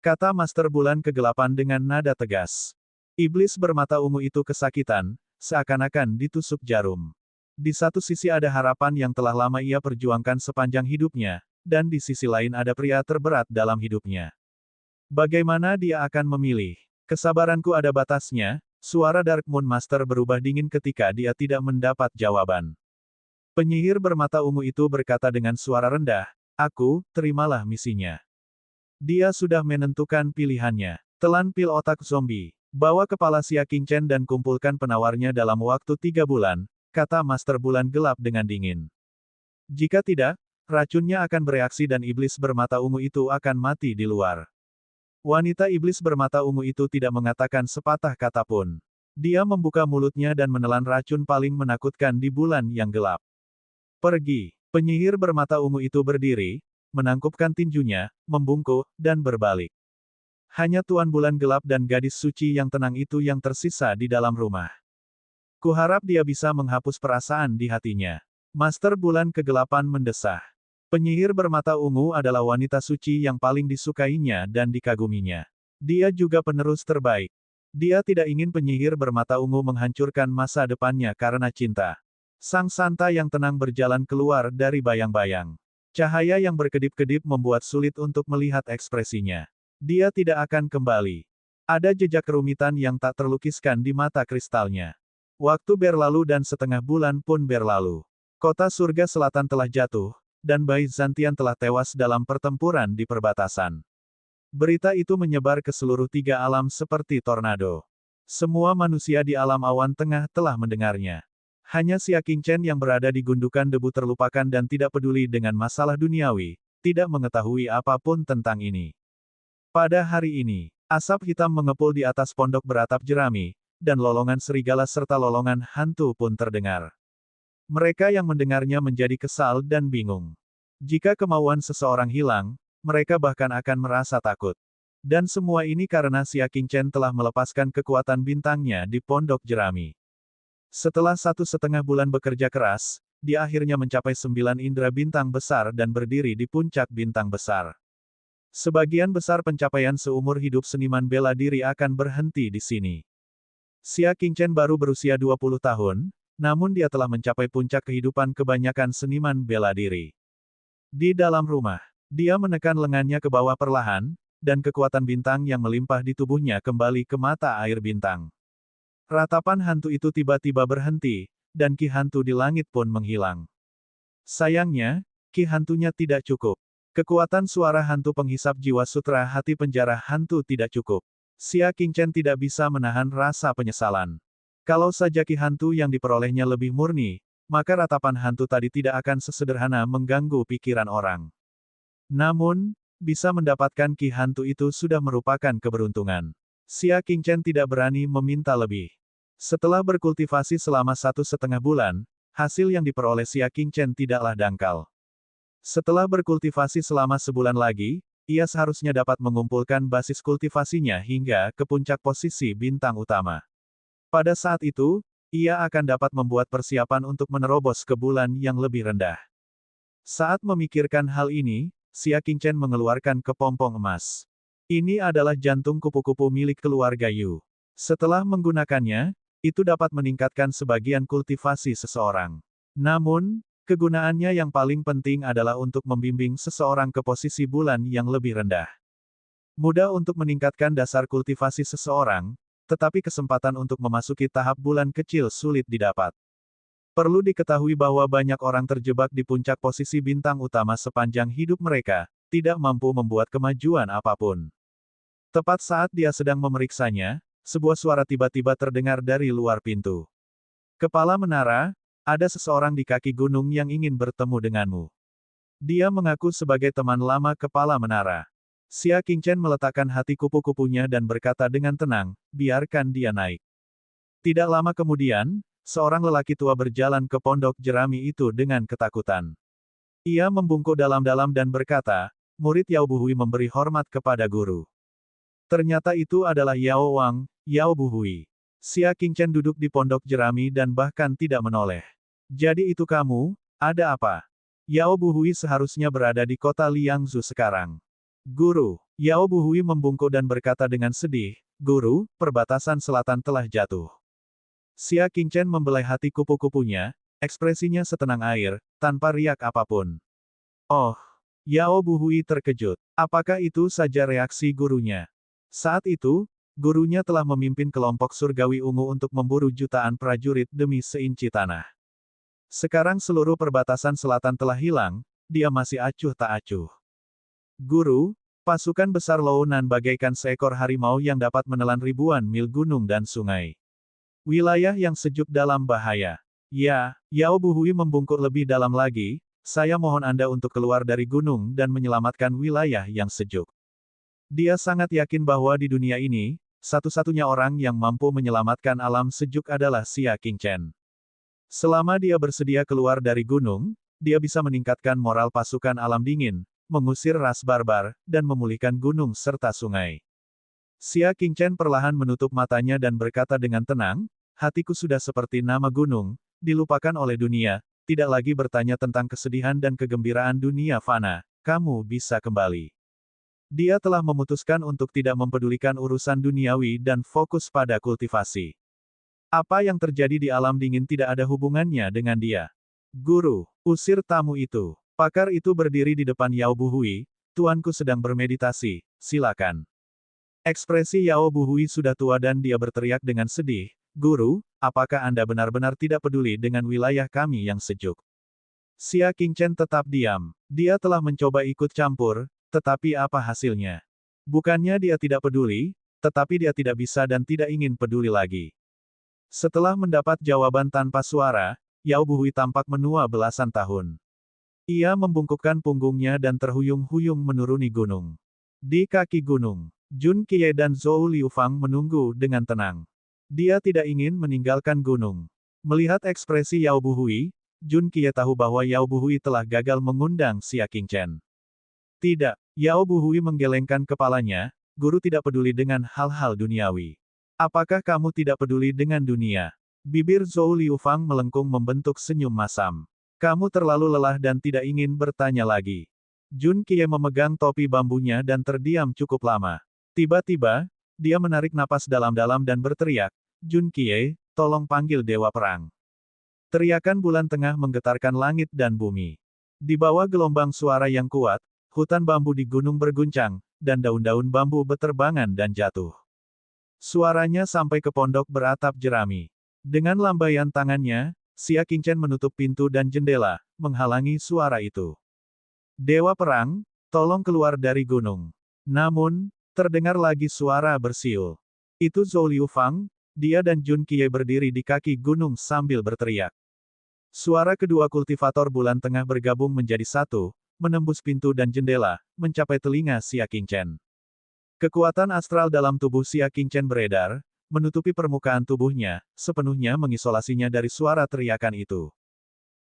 Kata Master Bulan Kegelapan dengan nada tegas. Iblis bermata ungu itu kesakitan, seakan-akan ditusuk jarum. Di satu sisi ada harapan yang telah lama ia perjuangkan sepanjang hidupnya, dan di sisi lain ada pria terberat dalam hidupnya. Bagaimana dia akan memilih? Kesabaranku ada batasnya, suara Dark Moon Master berubah dingin ketika dia tidak mendapat jawaban. Penyihir bermata ungu itu berkata dengan suara rendah, terimalah misinya. Dia sudah menentukan pilihannya. Telan pil otak zombie. Bawa kepala Xia Qingchen dan kumpulkan penawarnya dalam waktu 3 bulan, kata Master Bulan Gelap dengan dingin. Jika tidak, racunnya akan bereaksi dan iblis bermata ungu itu akan mati di luar. Wanita iblis bermata ungu itu tidak mengatakan sepatah kata pun. Dia membuka mulutnya dan menelan racun paling menakutkan di bulan yang gelap. Pergi. Penyihir bermata ungu itu berdiri, menangkupkan tinjunya, membungkuk, dan berbalik. Hanya Tuan Bulan Gelap dan gadis suci yang tenang itu yang tersisa di dalam rumah. Kuharap dia bisa menghapus perasaan di hatinya. Master Bulan Kegelapan mendesah. Penyihir bermata ungu adalah wanita suci yang paling disukainya dan dikaguminya. Dia juga penerus terbaik. Dia tidak ingin penyihir bermata ungu menghancurkan masa depannya karena cinta. Sang Santa yang tenang berjalan keluar dari bayang-bayang. Cahaya yang berkedip-kedip membuat sulit untuk melihat ekspresinya. Dia tidak akan kembali. Ada jejak kerumitan yang tak terlukiskan di mata kristalnya. Waktu berlalu dan setengah bulan pun berlalu. Kota surga selatan telah jatuh, dan Bai Zantian telah tewas dalam pertempuran di perbatasan. Berita itu menyebar ke seluruh 3 alam seperti tornado. Semua manusia di alam awan tengah telah mendengarnya. Hanya Xia Qingchen yang berada di gundukan debu terlupakan dan tidak peduli dengan masalah duniawi, tidak mengetahui apapun tentang ini. Pada hari ini, asap hitam mengepul di atas pondok beratap jerami, dan lolongan serigala serta lolongan hantu pun terdengar. Mereka yang mendengarnya menjadi kesal dan bingung. Jika kemauan seseorang hilang, mereka bahkan akan merasa takut. Dan semua ini karena Xia Qingchen telah melepaskan kekuatan bintangnya di pondok jerami. Setelah 1,5 bulan bekerja keras, dia akhirnya mencapai 9 indera bintang besar dan berdiri di puncak bintang besar. Sebagian besar pencapaian seumur hidup seniman bela diri akan berhenti di sini. Xia Qingchen baru berusia 20 tahun, namun dia telah mencapai puncak kehidupan kebanyakan seniman bela diri. Di dalam rumah, dia menekan lengannya ke bawah perlahan, dan kekuatan bintang yang melimpah di tubuhnya kembali ke mata air bintang. Ratapan hantu itu tiba-tiba berhenti, dan ki hantu di langit pun menghilang. Sayangnya, ki hantunya tidak cukup. Kekuatan suara hantu penghisap jiwa sutra hati penjara hantu tidak cukup. Xia Qingchen tidak bisa menahan rasa penyesalan. Kalau saja ki hantu yang diperolehnya lebih murni, maka ratapan hantu tadi tidak akan sesederhana mengganggu pikiran orang. Namun, bisa mendapatkan ki hantu itu sudah merupakan keberuntungan. Xia Qingchen tidak berani meminta lebih. Setelah berkultivasi selama 1,5 bulan, hasil yang diperoleh Xia Qingchen tidaklah dangkal. Setelah berkultivasi selama sebulan lagi, ia seharusnya dapat mengumpulkan basis kultivasinya hingga ke puncak posisi bintang utama. Pada saat itu, ia akan dapat membuat persiapan untuk menerobos ke bulan yang lebih rendah. Saat memikirkan hal ini, Xia Qingchen mengeluarkan kepompong emas. Ini adalah jantung kupu-kupu milik keluarga Yu. Setelah menggunakannya, itu dapat meningkatkan sebagian kultivasi seseorang. Namun, kegunaannya yang paling penting adalah untuk membimbing seseorang ke posisi bulan yang lebih rendah. Mudah untuk meningkatkan dasar kultivasi seseorang, tetapi kesempatan untuk memasuki tahap bulan kecil sulit didapat. Perlu diketahui bahwa banyak orang terjebak di puncak posisi bintang utama sepanjang hidup mereka, tidak mampu membuat kemajuan apapun. Tepat saat dia sedang memeriksanya, sebuah suara tiba-tiba terdengar dari luar pintu. Kepala menara, ada seseorang di kaki gunung yang ingin bertemu denganmu. Dia mengaku sebagai teman lama kepala menara. Xia Qingchen meletakkan hati kupu-kupunya dan berkata dengan tenang, biarkan dia naik. Tidak lama kemudian, seorang lelaki tua berjalan ke pondok jerami itu dengan ketakutan. Ia membungkuk dalam-dalam dan berkata, murid Yao Buhui memberi hormat kepada guru. Ternyata itu adalah Yao Wang, Yao Buhui. Xia Qingchen duduk di pondok jerami dan bahkan tidak menoleh. Jadi itu kamu, ada apa? Yao Buhui seharusnya berada di kota Liangzhu sekarang. Guru, Yao Buhui membungkuk dan berkata dengan sedih, Guru, perbatasan selatan telah jatuh. Xia Qingchen membelai hati kupu-kupunya, ekspresinya setenang air, tanpa riak apapun. Oh, Yao Buhui terkejut. Apakah itu saja reaksi gurunya? Saat itu, gurunya telah memimpin kelompok surgawi ungu untuk memburu jutaan prajurit demi seinci tanah. Sekarang seluruh perbatasan selatan telah hilang, dia masih acuh tak acuh. Guru, pasukan besar Lounan bagaikan seekor harimau yang dapat menelan ribuan mil gunung dan sungai. Wilayah yang sejuk dalam bahaya. Ya, Yao Buhui membungkuk lebih dalam lagi, saya mohon Anda untuk keluar dari gunung dan menyelamatkan wilayah yang sejuk. Dia sangat yakin bahwa di dunia ini, satu-satunya orang yang mampu menyelamatkan alam sejuk adalah Xia Qingchen. Selama dia bersedia keluar dari gunung, dia bisa meningkatkan moral pasukan alam dingin, mengusir ras barbar, dan memulihkan gunung serta sungai. Xia Qingchen perlahan menutup matanya dan berkata dengan tenang, hatiku sudah seperti nama gunung, dilupakan oleh dunia, tidak lagi bertanya tentang kesedihan dan kegembiraan dunia fana, kamu bisa kembali. Dia telah memutuskan untuk tidak mempedulikan urusan duniawi dan fokus pada kultivasi. Apa yang terjadi di alam dingin tidak ada hubungannya dengan dia. Guru, usir tamu itu. Pakar itu berdiri di depan Yao Buhui, tuanku sedang bermeditasi, silakan. Ekspresi Yao Buhui sudah tua dan dia berteriak dengan sedih, Guru, apakah Anda benar-benar tidak peduli dengan wilayah kami yang sejuk? Xia Qingchen tetap diam. Dia telah mencoba ikut campur, tetapi apa hasilnya? Bukannya dia tidak peduli, tetapi dia tidak bisa dan tidak ingin peduli lagi. Setelah mendapat jawaban tanpa suara, Yao Buhui tampak menua belasan tahun. Ia membungkukkan punggungnya dan terhuyung-huyung menuruni gunung. Di kaki gunung, Jun Qiye dan Zhou Liufang menunggu dengan tenang. Dia tidak ingin meninggalkan gunung. Melihat ekspresi Yao Buhui, Jun Qiye tahu bahwa Yao Buhui telah gagal mengundang Xia Qingchen. Tidak, Yao Buhui menggelengkan kepalanya, guru tidak peduli dengan hal-hal duniawi. Apakah kamu tidak peduli dengan dunia? Bibir Zhou Liufang melengkung membentuk senyum masam. Kamu terlalu lelah dan tidak ingin bertanya lagi. Jun Qiye memegang topi bambunya dan terdiam cukup lama. Tiba-tiba, dia menarik napas dalam-dalam dan berteriak, Jun Qiye, tolong panggil Dewa Perang. Teriakan bulan tengah menggetarkan langit dan bumi. Di bawah gelombang suara yang kuat, hutan bambu di gunung berguncang, dan daun-daun bambu beterbangan dan jatuh. Suaranya sampai ke pondok beratap jerami. Dengan lambaian tangannya, Xia Qingchen menutup pintu dan jendela, menghalangi suara itu. Dewa Perang, tolong keluar dari gunung. Namun, terdengar lagi suara bersiul. Itu Zhou Liufang, dia dan Jun Qiye berdiri di kaki gunung sambil berteriak. Suara kedua kultivator bulan tengah bergabung menjadi satu, menembus pintu dan jendela, mencapai telinga Xia Qingchen. Kekuatan astral dalam tubuh Xia Qingchen beredar, menutupi permukaan tubuhnya, sepenuhnya mengisolasinya dari suara teriakan itu.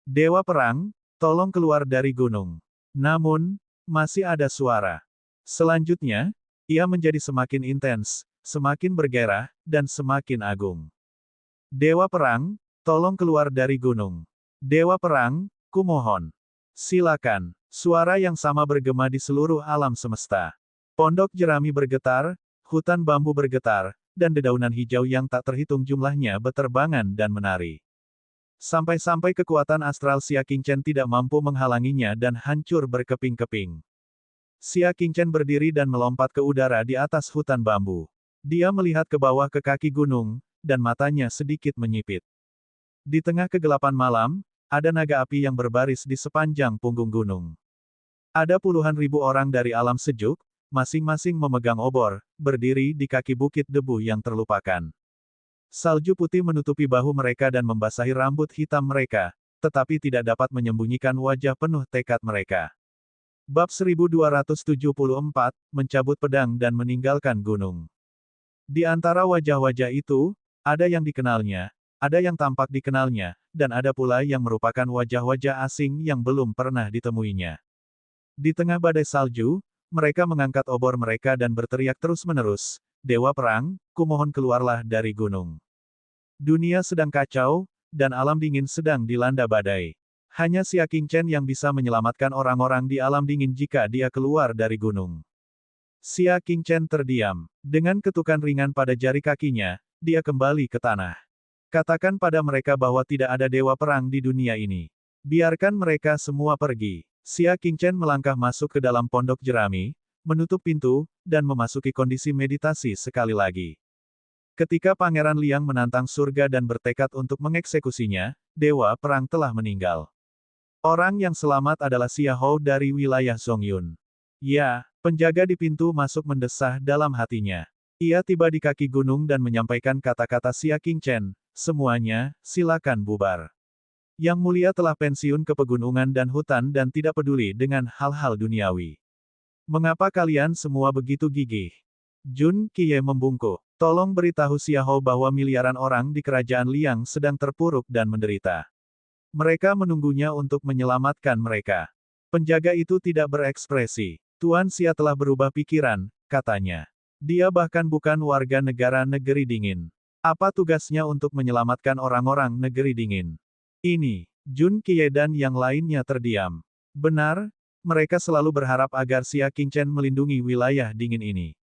Dewa Perang, tolong keluar dari gunung. Namun, masih ada suara. Selanjutnya, ia menjadi semakin intens, semakin bergairah, dan semakin agung. Dewa Perang, tolong keluar dari gunung. Dewa Perang, kumohon. Silakan. Suara yang sama bergema di seluruh alam semesta. Pondok jerami bergetar, hutan bambu bergetar, dan dedaunan hijau yang tak terhitung jumlahnya beterbangan dan menari. Sampai-sampai kekuatan astral Xia Qingchen tidak mampu menghalanginya dan hancur berkeping-keping. Xia Qingchen berdiri dan melompat ke udara di atas hutan bambu. Dia melihat ke bawah ke kaki gunung, dan matanya sedikit menyipit. Di tengah kegelapan malam, ada naga api yang berbaris di sepanjang punggung gunung. Ada puluhan ribu orang dari alam sejuk, masing-masing memegang obor, berdiri di kaki bukit debu yang terlupakan. Salju putih menutupi bahu mereka dan membasahi rambut hitam mereka, tetapi tidak dapat menyembunyikan wajah penuh tekad mereka. Bab 1274, mencabut pedang dan meninggalkan gunung. Di antara wajah-wajah itu, ada yang dikenalnya, ada yang tampak dikenalnya, dan ada pula yang merupakan wajah-wajah asing yang belum pernah ditemuinya. Di tengah badai salju, mereka mengangkat obor mereka dan berteriak terus-menerus, "Dewa Perang, kumohon keluarlah dari gunung." Dunia sedang kacau, dan alam dingin sedang dilanda badai. Hanya Xia Qingchen yang bisa menyelamatkan orang-orang di alam dingin jika dia keluar dari gunung. Xia Qingchen terdiam. Dengan ketukan ringan pada jari kakinya, dia kembali ke tanah. Katakan pada mereka bahwa tidak ada dewa perang di dunia ini. Biarkan mereka semua pergi. Xia Qingchen melangkah masuk ke dalam pondok jerami, menutup pintu, dan memasuki kondisi meditasi sekali lagi. Ketika Pangeran Liang menantang surga dan bertekad untuk mengeksekusinya, dewa perang telah meninggal. Orang yang selamat adalah Xia Hou dari wilayah Zongyun. Ya, penjaga di pintu masuk mendesah dalam hatinya. Ia tiba di kaki gunung dan menyampaikan kata-kata Xia Qingchen, "Semuanya, silakan bubar." Yang mulia telah pensiun ke pegunungan dan hutan dan tidak peduli dengan hal-hal duniawi. "Mengapa kalian semua begitu gigih?" Jun Qiye membungkuk. "Tolong beritahu Xia Hou bahwa miliaran orang di kerajaan Liang sedang terpuruk dan menderita. Mereka menunggunya untuk menyelamatkan mereka." Penjaga itu tidak berekspresi. "Tuan Xia telah berubah pikiran," katanya. "Dia bahkan bukan warga negara negeri dingin. Apa tugasnya untuk menyelamatkan orang-orang negeri dingin?" Ini, Jun Qiye dan yang lainnya terdiam. Benar, mereka selalu berharap agar Xia Qingchen melindungi wilayah dingin ini.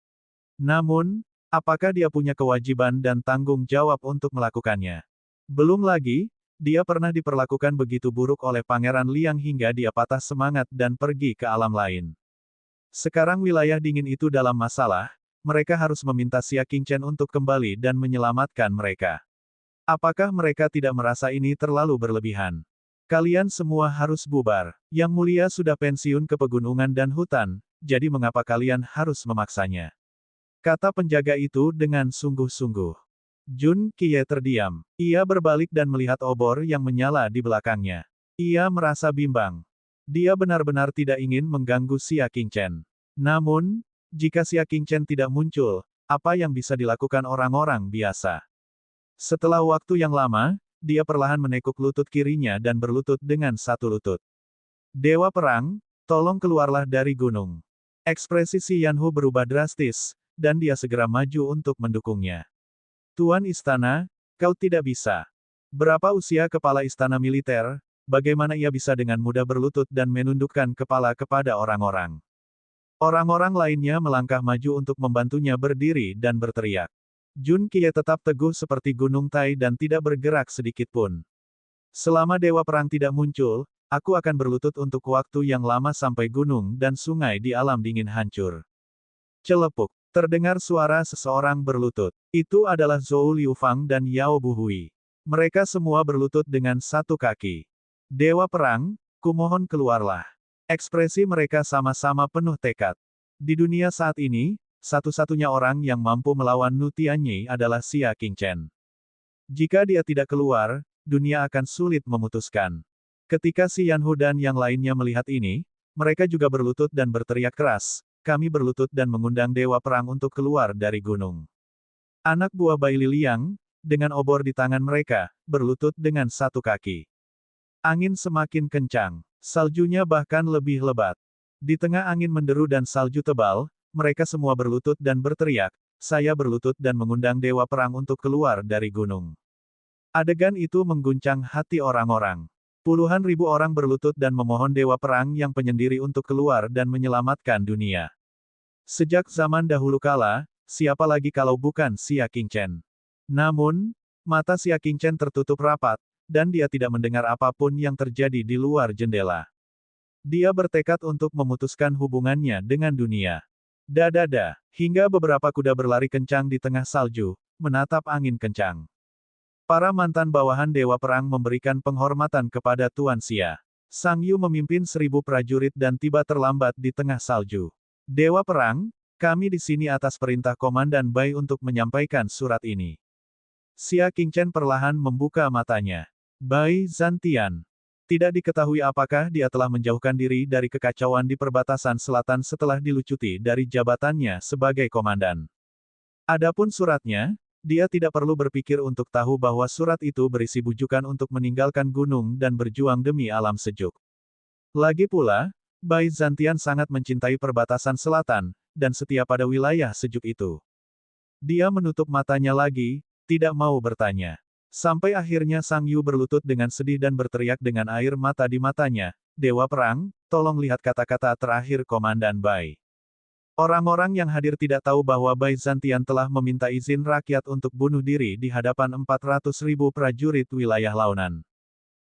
Namun, apakah dia punya kewajiban dan tanggung jawab untuk melakukannya? Belum lagi, dia pernah diperlakukan begitu buruk oleh Pangeran Liang hingga dia patah semangat dan pergi ke alam lain. Sekarang wilayah dingin itu dalam masalah, mereka harus meminta Xia Qingchen untuk kembali dan menyelamatkan mereka. Apakah mereka tidak merasa ini terlalu berlebihan? Kalian semua harus bubar. Yang mulia sudah pensiun ke pegunungan dan hutan, jadi mengapa kalian harus memaksanya? Kata penjaga itu dengan sungguh-sungguh. Jun Qiye terdiam. Ia berbalik dan melihat obor yang menyala di belakangnya. Ia merasa bimbang. Dia benar-benar tidak ingin mengganggu Xia Qingchen. Namun, jika Xia Qingchen tidak muncul, apa yang bisa dilakukan orang-orang biasa? Setelah waktu yang lama, dia perlahan menekuk lutut kirinya dan berlutut dengan satu lutut. "Dewa Perang, tolong keluarlah dari gunung." Ekspresi Xi Yanhu berubah drastis, dan dia segera maju untuk mendukungnya. "Tuan Istana, kau tidak bisa. Berapa usia kepala istana militer, bagaimana ia bisa dengan mudah berlutut dan menundukkan kepala kepada orang-orang?" Orang-orang lainnya melangkah maju untuk membantunya berdiri dan berteriak. Jun Qiye tetap teguh seperti gunung Tai dan tidak bergerak sedikit pun. "Selama Dewa Perang tidak muncul, aku akan berlutut untuk waktu yang lama sampai gunung dan sungai di alam dingin hancur." Celepuk. Terdengar suara seseorang berlutut. Itu adalah Zhou Liufang dan Yao Buhui. Mereka semua berlutut dengan satu kaki. "Dewa Perang, kumohon keluarlah." Ekspresi mereka sama-sama penuh tekad. Di dunia saat ini, satu-satunya orang yang mampu melawan Nu Tianyi adalah Xia Qingchen. Jika dia tidak keluar, dunia akan sulit memutuskan. Ketika Xi Yanhu dan yang lainnya melihat ini, mereka juga berlutut dan berteriak keras, "Kami berlutut dan mengundang Dewa Perang untuk keluar dari gunung." Anak buah Baili Liang, dengan obor di tangan mereka, berlutut dengan satu kaki. Angin semakin kencang. Saljunya bahkan lebih lebat. Di tengah angin menderu dan salju tebal, mereka semua berlutut dan berteriak, "Saya berlutut dan mengundang Dewa Perang untuk keluar dari gunung." Adegan itu mengguncang hati orang-orang. Puluhan ribu orang berlutut dan memohon Dewa Perang yang penyendiri untuk keluar dan menyelamatkan dunia. Sejak zaman dahulu kala, siapa lagi kalau bukan Xia Qingchen? Namun, mata Xia Qingchen tertutup rapat, dan dia tidak mendengar apapun yang terjadi di luar jendela. Dia bertekad untuk memutuskan hubungannya dengan dunia. Dadada, hingga beberapa kuda berlari kencang di tengah salju, menatap angin kencang. Para mantan bawahan Dewa Perang memberikan penghormatan kepada Tuan Xia. Sang Yu memimpin 1000 prajurit dan tiba terlambat di tengah salju. Dewa Perang, kami di sini atas perintah Komandan Bai untuk menyampaikan surat ini. Xia Qingchen perlahan membuka matanya. Bai Zantian. Tidak diketahui apakah dia telah menjauhkan diri dari kekacauan di perbatasan selatan setelah dilucuti dari jabatannya sebagai komandan. Adapun suratnya, dia tidak perlu berpikir untuk tahu bahwa surat itu berisi bujukan untuk meninggalkan gunung dan berjuang demi alam sejuk. Lagi pula, Bai Zantian sangat mencintai perbatasan selatan, dan setia pada wilayah sejuk itu. Dia menutup matanya lagi, tidak mau bertanya. Sampai akhirnya Sang Yu berlutut dengan sedih dan berteriak dengan air mata di matanya, Dewa Perang, tolong lihat kata-kata terakhir Komandan Bai. Orang-orang yang hadir tidak tahu bahwa Bai Zantian telah meminta izin rakyat untuk bunuh diri di hadapan 400.000 prajurit wilayah launan.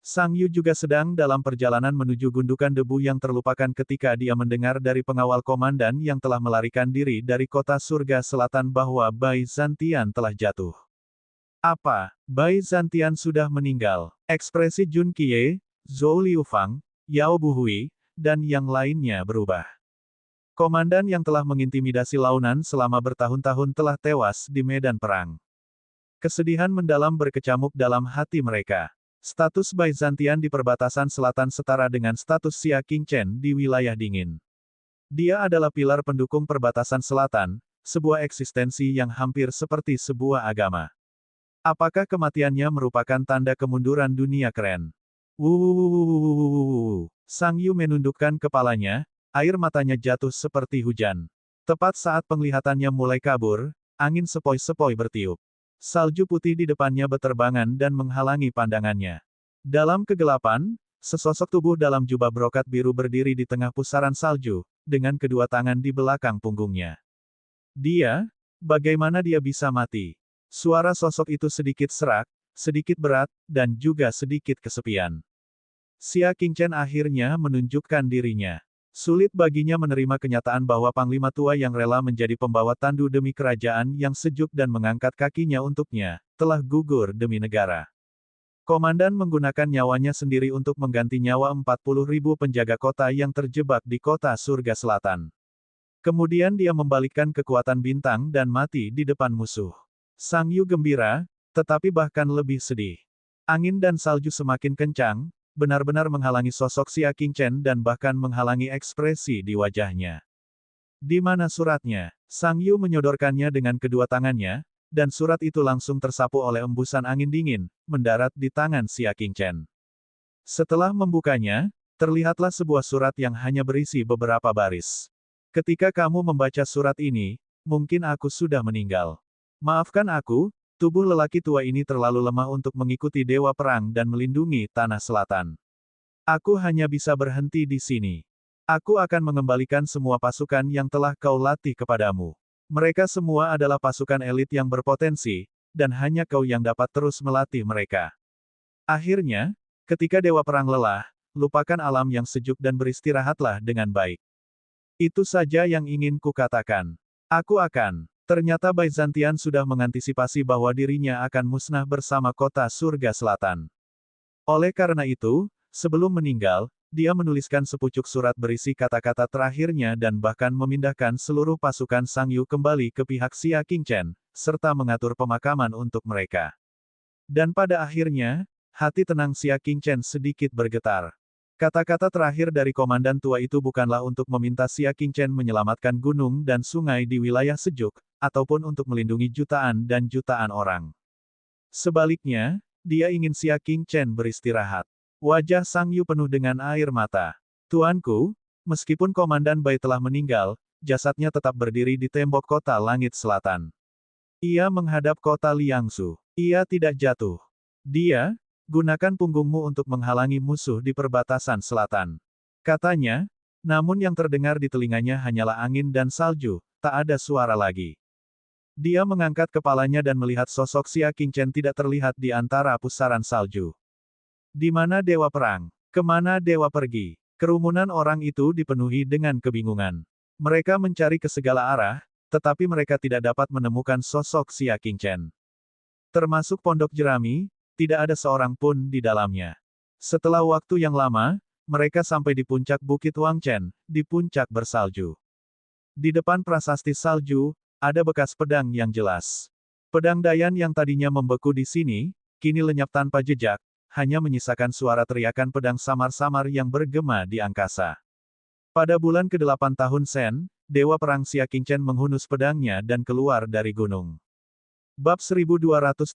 Sang Yu juga sedang dalam perjalanan menuju gundukan debu yang terlupakan ketika dia mendengar dari pengawal komandan yang telah melarikan diri dari kota surga selatan bahwa Bai Zantian telah jatuh. Apa? Bai Zantian sudah meninggal. Ekspresi Jun Qiye, Zhou Liufang, Yao Buhui, dan yang lainnya berubah. Komandan yang telah mengintimidasi launan selama bertahun-tahun telah tewas di medan perang. Kesedihan mendalam berkecamuk dalam hati mereka. Status Bai Zantian di perbatasan selatan setara dengan status Xia Qingchen di wilayah dingin. Dia adalah pilar pendukung perbatasan selatan, sebuah eksistensi yang hampir seperti sebuah agama. Apakah kematiannya merupakan tanda kemunduran dunia keren? Sang Yu menundukkan kepalanya, air matanya jatuh seperti hujan. Tepat saat penglihatannya mulai kabur, angin sepoi-sepoi bertiup. Salju putih di depannya beterbangan dan menghalangi pandangannya. Dalam kegelapan, sesosok tubuh dalam jubah brokat biru berdiri di tengah pusaran salju, dengan kedua tangan di belakang punggungnya. Dia? Bagaimana dia bisa mati? Suara sosok itu sedikit serak, sedikit berat, dan juga sedikit kesepian. Xia Qingchen akhirnya menunjukkan dirinya. Sulit baginya menerima kenyataan bahwa Panglima Tua yang rela menjadi pembawa tandu demi kerajaan yang sejuk dan mengangkat kakinya untuknya, telah gugur demi negara. Komandan menggunakan nyawanya sendiri untuk mengganti nyawa 40.000 penjaga kota yang terjebak di kota surga selatan. Kemudian dia membalikkan kekuatan bintang dan mati di depan musuh. Sang Yu gembira, tetapi bahkan lebih sedih. Angin dan salju semakin kencang, benar-benar menghalangi sosok Xia Qingchen dan bahkan menghalangi ekspresi di wajahnya. Di mana suratnya? Sang Yu menyodorkannya dengan kedua tangannya, dan surat itu langsung tersapu oleh embusan angin dingin, mendarat di tangan Xia Qingchen. Setelah membukanya, terlihatlah sebuah surat yang hanya berisi beberapa baris. Ketika kamu membaca surat ini, mungkin aku sudah meninggal. Maafkan aku, tubuh lelaki tua ini terlalu lemah untuk mengikuti Dewa Perang dan melindungi Tanah Selatan. Aku hanya bisa berhenti di sini. Aku akan mengembalikan semua pasukan yang telah kau latih kepadamu. Mereka semua adalah pasukan elit yang berpotensi, dan hanya kau yang dapat terus melatih mereka. Akhirnya, ketika Dewa Perang lelah, lupakan alam yang sejuk dan beristirahatlah dengan baik. Itu saja yang ingin kukatakan. Aku akan. Ternyata Bai Zantian sudah mengantisipasi bahwa dirinya akan musnah bersama kota surga selatan. Oleh karena itu, sebelum meninggal, dia menuliskan sepucuk surat berisi kata-kata terakhirnya dan bahkan memindahkan seluruh pasukan Sang Yu kembali ke pihak Xia Qingchen, serta mengatur pemakaman untuk mereka. Dan pada akhirnya, hati tenang Xia Qingchen sedikit bergetar. Kata-kata terakhir dari komandan tua itu bukanlah untuk meminta Xia Qingchen menyelamatkan gunung dan sungai di wilayah sejuk, ataupun untuk melindungi jutaan dan jutaan orang. Sebaliknya, dia ingin Xia Qingchen beristirahat. Wajah Sang Yu penuh dengan air mata. Tuanku, meskipun Komandan Bai telah meninggal, jasadnya tetap berdiri di tembok kota langit selatan. Ia menghadap kota Liangsu. Ia tidak jatuh. Dia, gunakan punggungmu untuk menghalangi musuh di perbatasan selatan. Katanya, Namun yang terdengar di telinganya hanyalah angin dan salju, tak ada suara lagi. Dia mengangkat kepalanya dan melihat sosok Xia Qingchen tidak terlihat di antara pusaran salju. Di mana Dewa Perang? Kemana Dewa pergi? Kerumunan orang itu dipenuhi dengan kebingungan. Mereka mencari ke segala arah, tetapi mereka tidak dapat menemukan sosok Xia Qingchen. Termasuk pondok jerami, tidak ada seorang pun di dalamnya. Setelah waktu yang lama, mereka sampai di puncak Bukit Wangchen, di puncak bersalju. Di depan prasasti salju, ada bekas pedang yang jelas. Pedang Dayan yang tadinya membeku di sini, kini lenyap tanpa jejak, hanya menyisakan suara teriakan pedang samar-samar yang bergema di angkasa. Pada bulan ke-8 tahun Sen, Dewa Perang Xia Qingchen menghunus pedangnya dan keluar dari gunung. Bab 1275,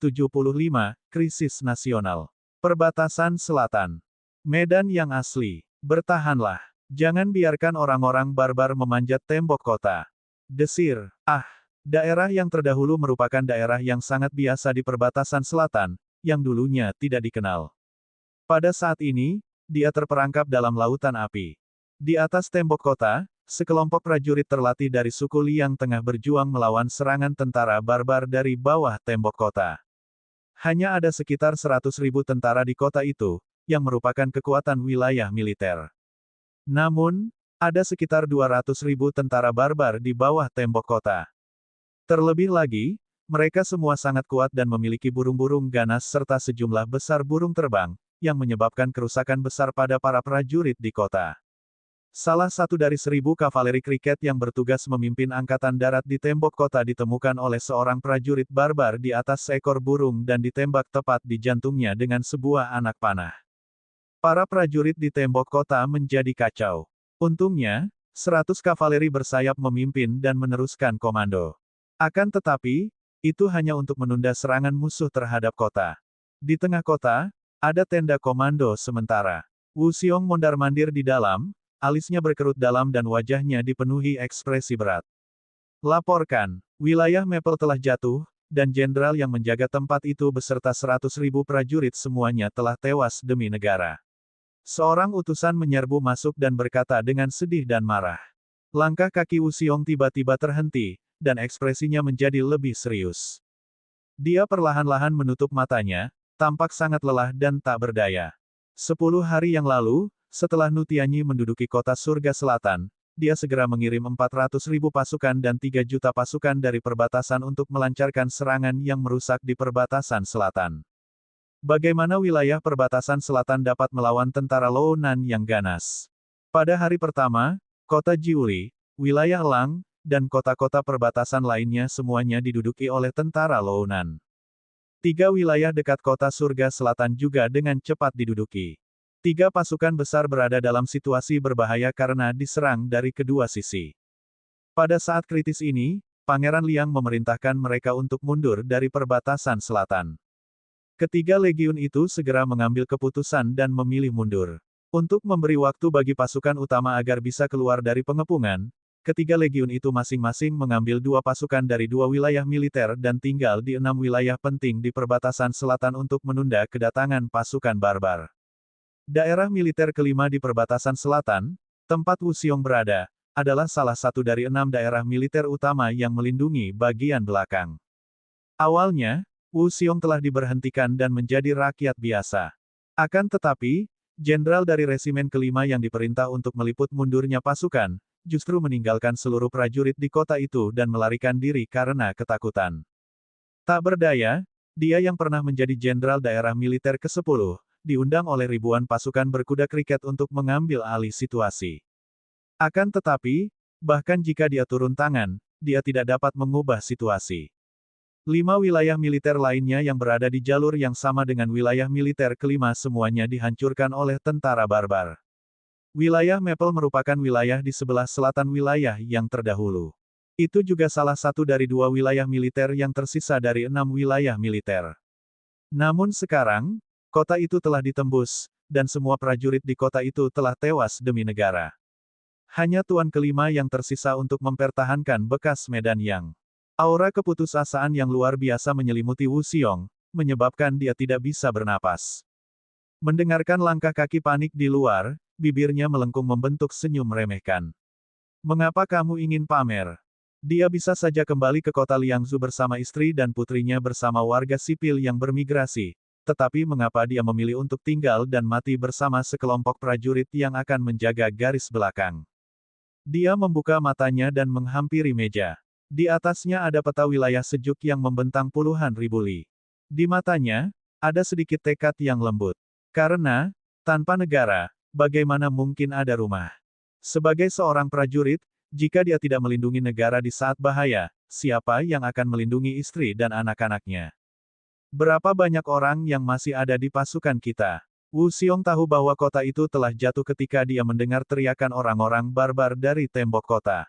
Krisis Nasional. Perbatasan Selatan. Medan yang asli. Bertahanlah. Jangan biarkan orang-orang barbar memanjat tembok kota. Desir. Daerah yang terdahulu merupakan daerah yang sangat biasa di perbatasan selatan, yang dulunya tidak dikenal. Pada saat ini, dia terperangkap dalam lautan api. Di atas tembok kota, sekelompok prajurit terlatih dari suku Liang tengah berjuang melawan serangan tentara barbar dari bawah tembok kota. Hanya ada sekitar 100.000 tentara di kota itu, yang merupakan kekuatan wilayah militer. Namun, ada sekitar 200.000 tentara barbar di bawah tembok kota. Terlebih lagi, mereka semua sangat kuat dan memiliki burung-burung ganas serta sejumlah besar burung terbang, yang menyebabkan kerusakan besar pada para prajurit di kota. Salah satu dari 1.000 kavaleri kriket yang bertugas memimpin angkatan darat di tembok kota ditemukan oleh seorang prajurit barbar di atas seekor burung dan ditembak tepat di jantungnya dengan sebuah anak panah. Para prajurit di tembok kota menjadi kacau. Untungnya, 100 kavaleri bersayap memimpin dan meneruskan komando. Akan tetapi, itu hanya untuk menunda serangan musuh terhadap kota. Di tengah kota, ada tenda komando sementara. Wu Xiong mondar-mandir di dalam, alisnya berkerut dalam dan wajahnya dipenuhi ekspresi berat. Laporkan, wilayah Maple telah jatuh, dan jenderal yang menjaga tempat itu beserta 100.000 prajurit semuanya telah tewas demi negara. Seorang utusan menyerbu masuk dan berkata dengan sedih dan marah. Langkah kaki Wu Xiong tiba-tiba terhenti, dan ekspresinya menjadi lebih serius. Dia perlahan-lahan menutup matanya, tampak sangat lelah dan tak berdaya. 10 hari yang lalu, setelah Nutianyi menduduki kota surga selatan, dia segera mengirim 400.000 pasukan dan 3 juta pasukan dari perbatasan untuk melancarkan serangan yang merusak di perbatasan selatan. Bagaimana wilayah perbatasan selatan dapat melawan tentara Lounan yang ganas? Pada hari pertama, kota Jiuli, wilayah Lang, dan kota-kota perbatasan lainnya semuanya diduduki oleh tentara Lounan. 3 wilayah dekat kota surga selatan juga dengan cepat diduduki. 3 pasukan besar berada dalam situasi berbahaya karena diserang dari kedua sisi. Pada saat kritis ini, Pangeran Liang memerintahkan mereka untuk mundur dari perbatasan selatan. Ketiga legiun itu segera mengambil keputusan dan memilih mundur. Untuk memberi waktu bagi pasukan utama agar bisa keluar dari pengepungan, ketiga legiun itu masing-masing mengambil 2 pasukan dari 2 wilayah militer dan tinggal di 6 wilayah penting di perbatasan selatan untuk menunda kedatangan pasukan barbar. Daerah militer kelima di perbatasan selatan, tempat Wu Xiong berada, adalah salah satu dari 6 daerah militer utama yang melindungi bagian belakang. Awalnya, Wu Xiong telah diberhentikan dan menjadi rakyat biasa. Akan tetapi, jenderal dari resimen kelima yang diperintah untuk meliput mundurnya pasukan, justru meninggalkan seluruh prajurit di kota itu dan melarikan diri karena ketakutan. Tak berdaya, dia yang pernah menjadi jenderal daerah militer ke-10, diundang oleh ribuan pasukan berkuda kriket untuk mengambil alih situasi. Akan tetapi, bahkan jika dia turun tangan, dia tidak dapat mengubah situasi. 5 wilayah militer lainnya yang berada di jalur yang sama dengan wilayah militer kelima semuanya dihancurkan oleh tentara barbar. Wilayah Maple merupakan wilayah di sebelah selatan wilayah yang terdahulu. Itu juga salah satu dari 2 wilayah militer yang tersisa dari 6 wilayah militer. Namun sekarang, kota itu telah ditembus, dan semua prajurit di kota itu telah tewas demi negara. Hanya Tuan kelima yang tersisa untuk mempertahankan bekas medan yang. Aura keputusasaan yang luar biasa menyelimuti Wu Xiong, menyebabkan dia tidak bisa bernapas. Mendengarkan langkah kaki panik di luar, bibirnya melengkung membentuk senyum meremehkan. Mengapa kamu ingin pamer? Dia bisa saja kembali ke kota Liangzhu bersama istri dan putrinya bersama warga sipil yang bermigrasi. Tetapi mengapa dia memilih untuk tinggal dan mati bersama sekelompok prajurit yang akan menjaga garis belakang? Dia membuka matanya dan menghampiri meja. Di atasnya ada peta wilayah sejuk yang membentang puluhan ribu li. Di matanya, ada sedikit tekad yang lembut. Karena, tanpa negara, bagaimana mungkin ada rumah? Sebagai seorang prajurit, jika dia tidak melindungi negara di saat bahaya, siapa yang akan melindungi istri dan anak-anaknya? Berapa banyak orang yang masih ada di pasukan kita? Wu Xiong tahu bahwa kota itu telah jatuh ketika dia mendengar teriakan orang-orang barbar dari tembok kota.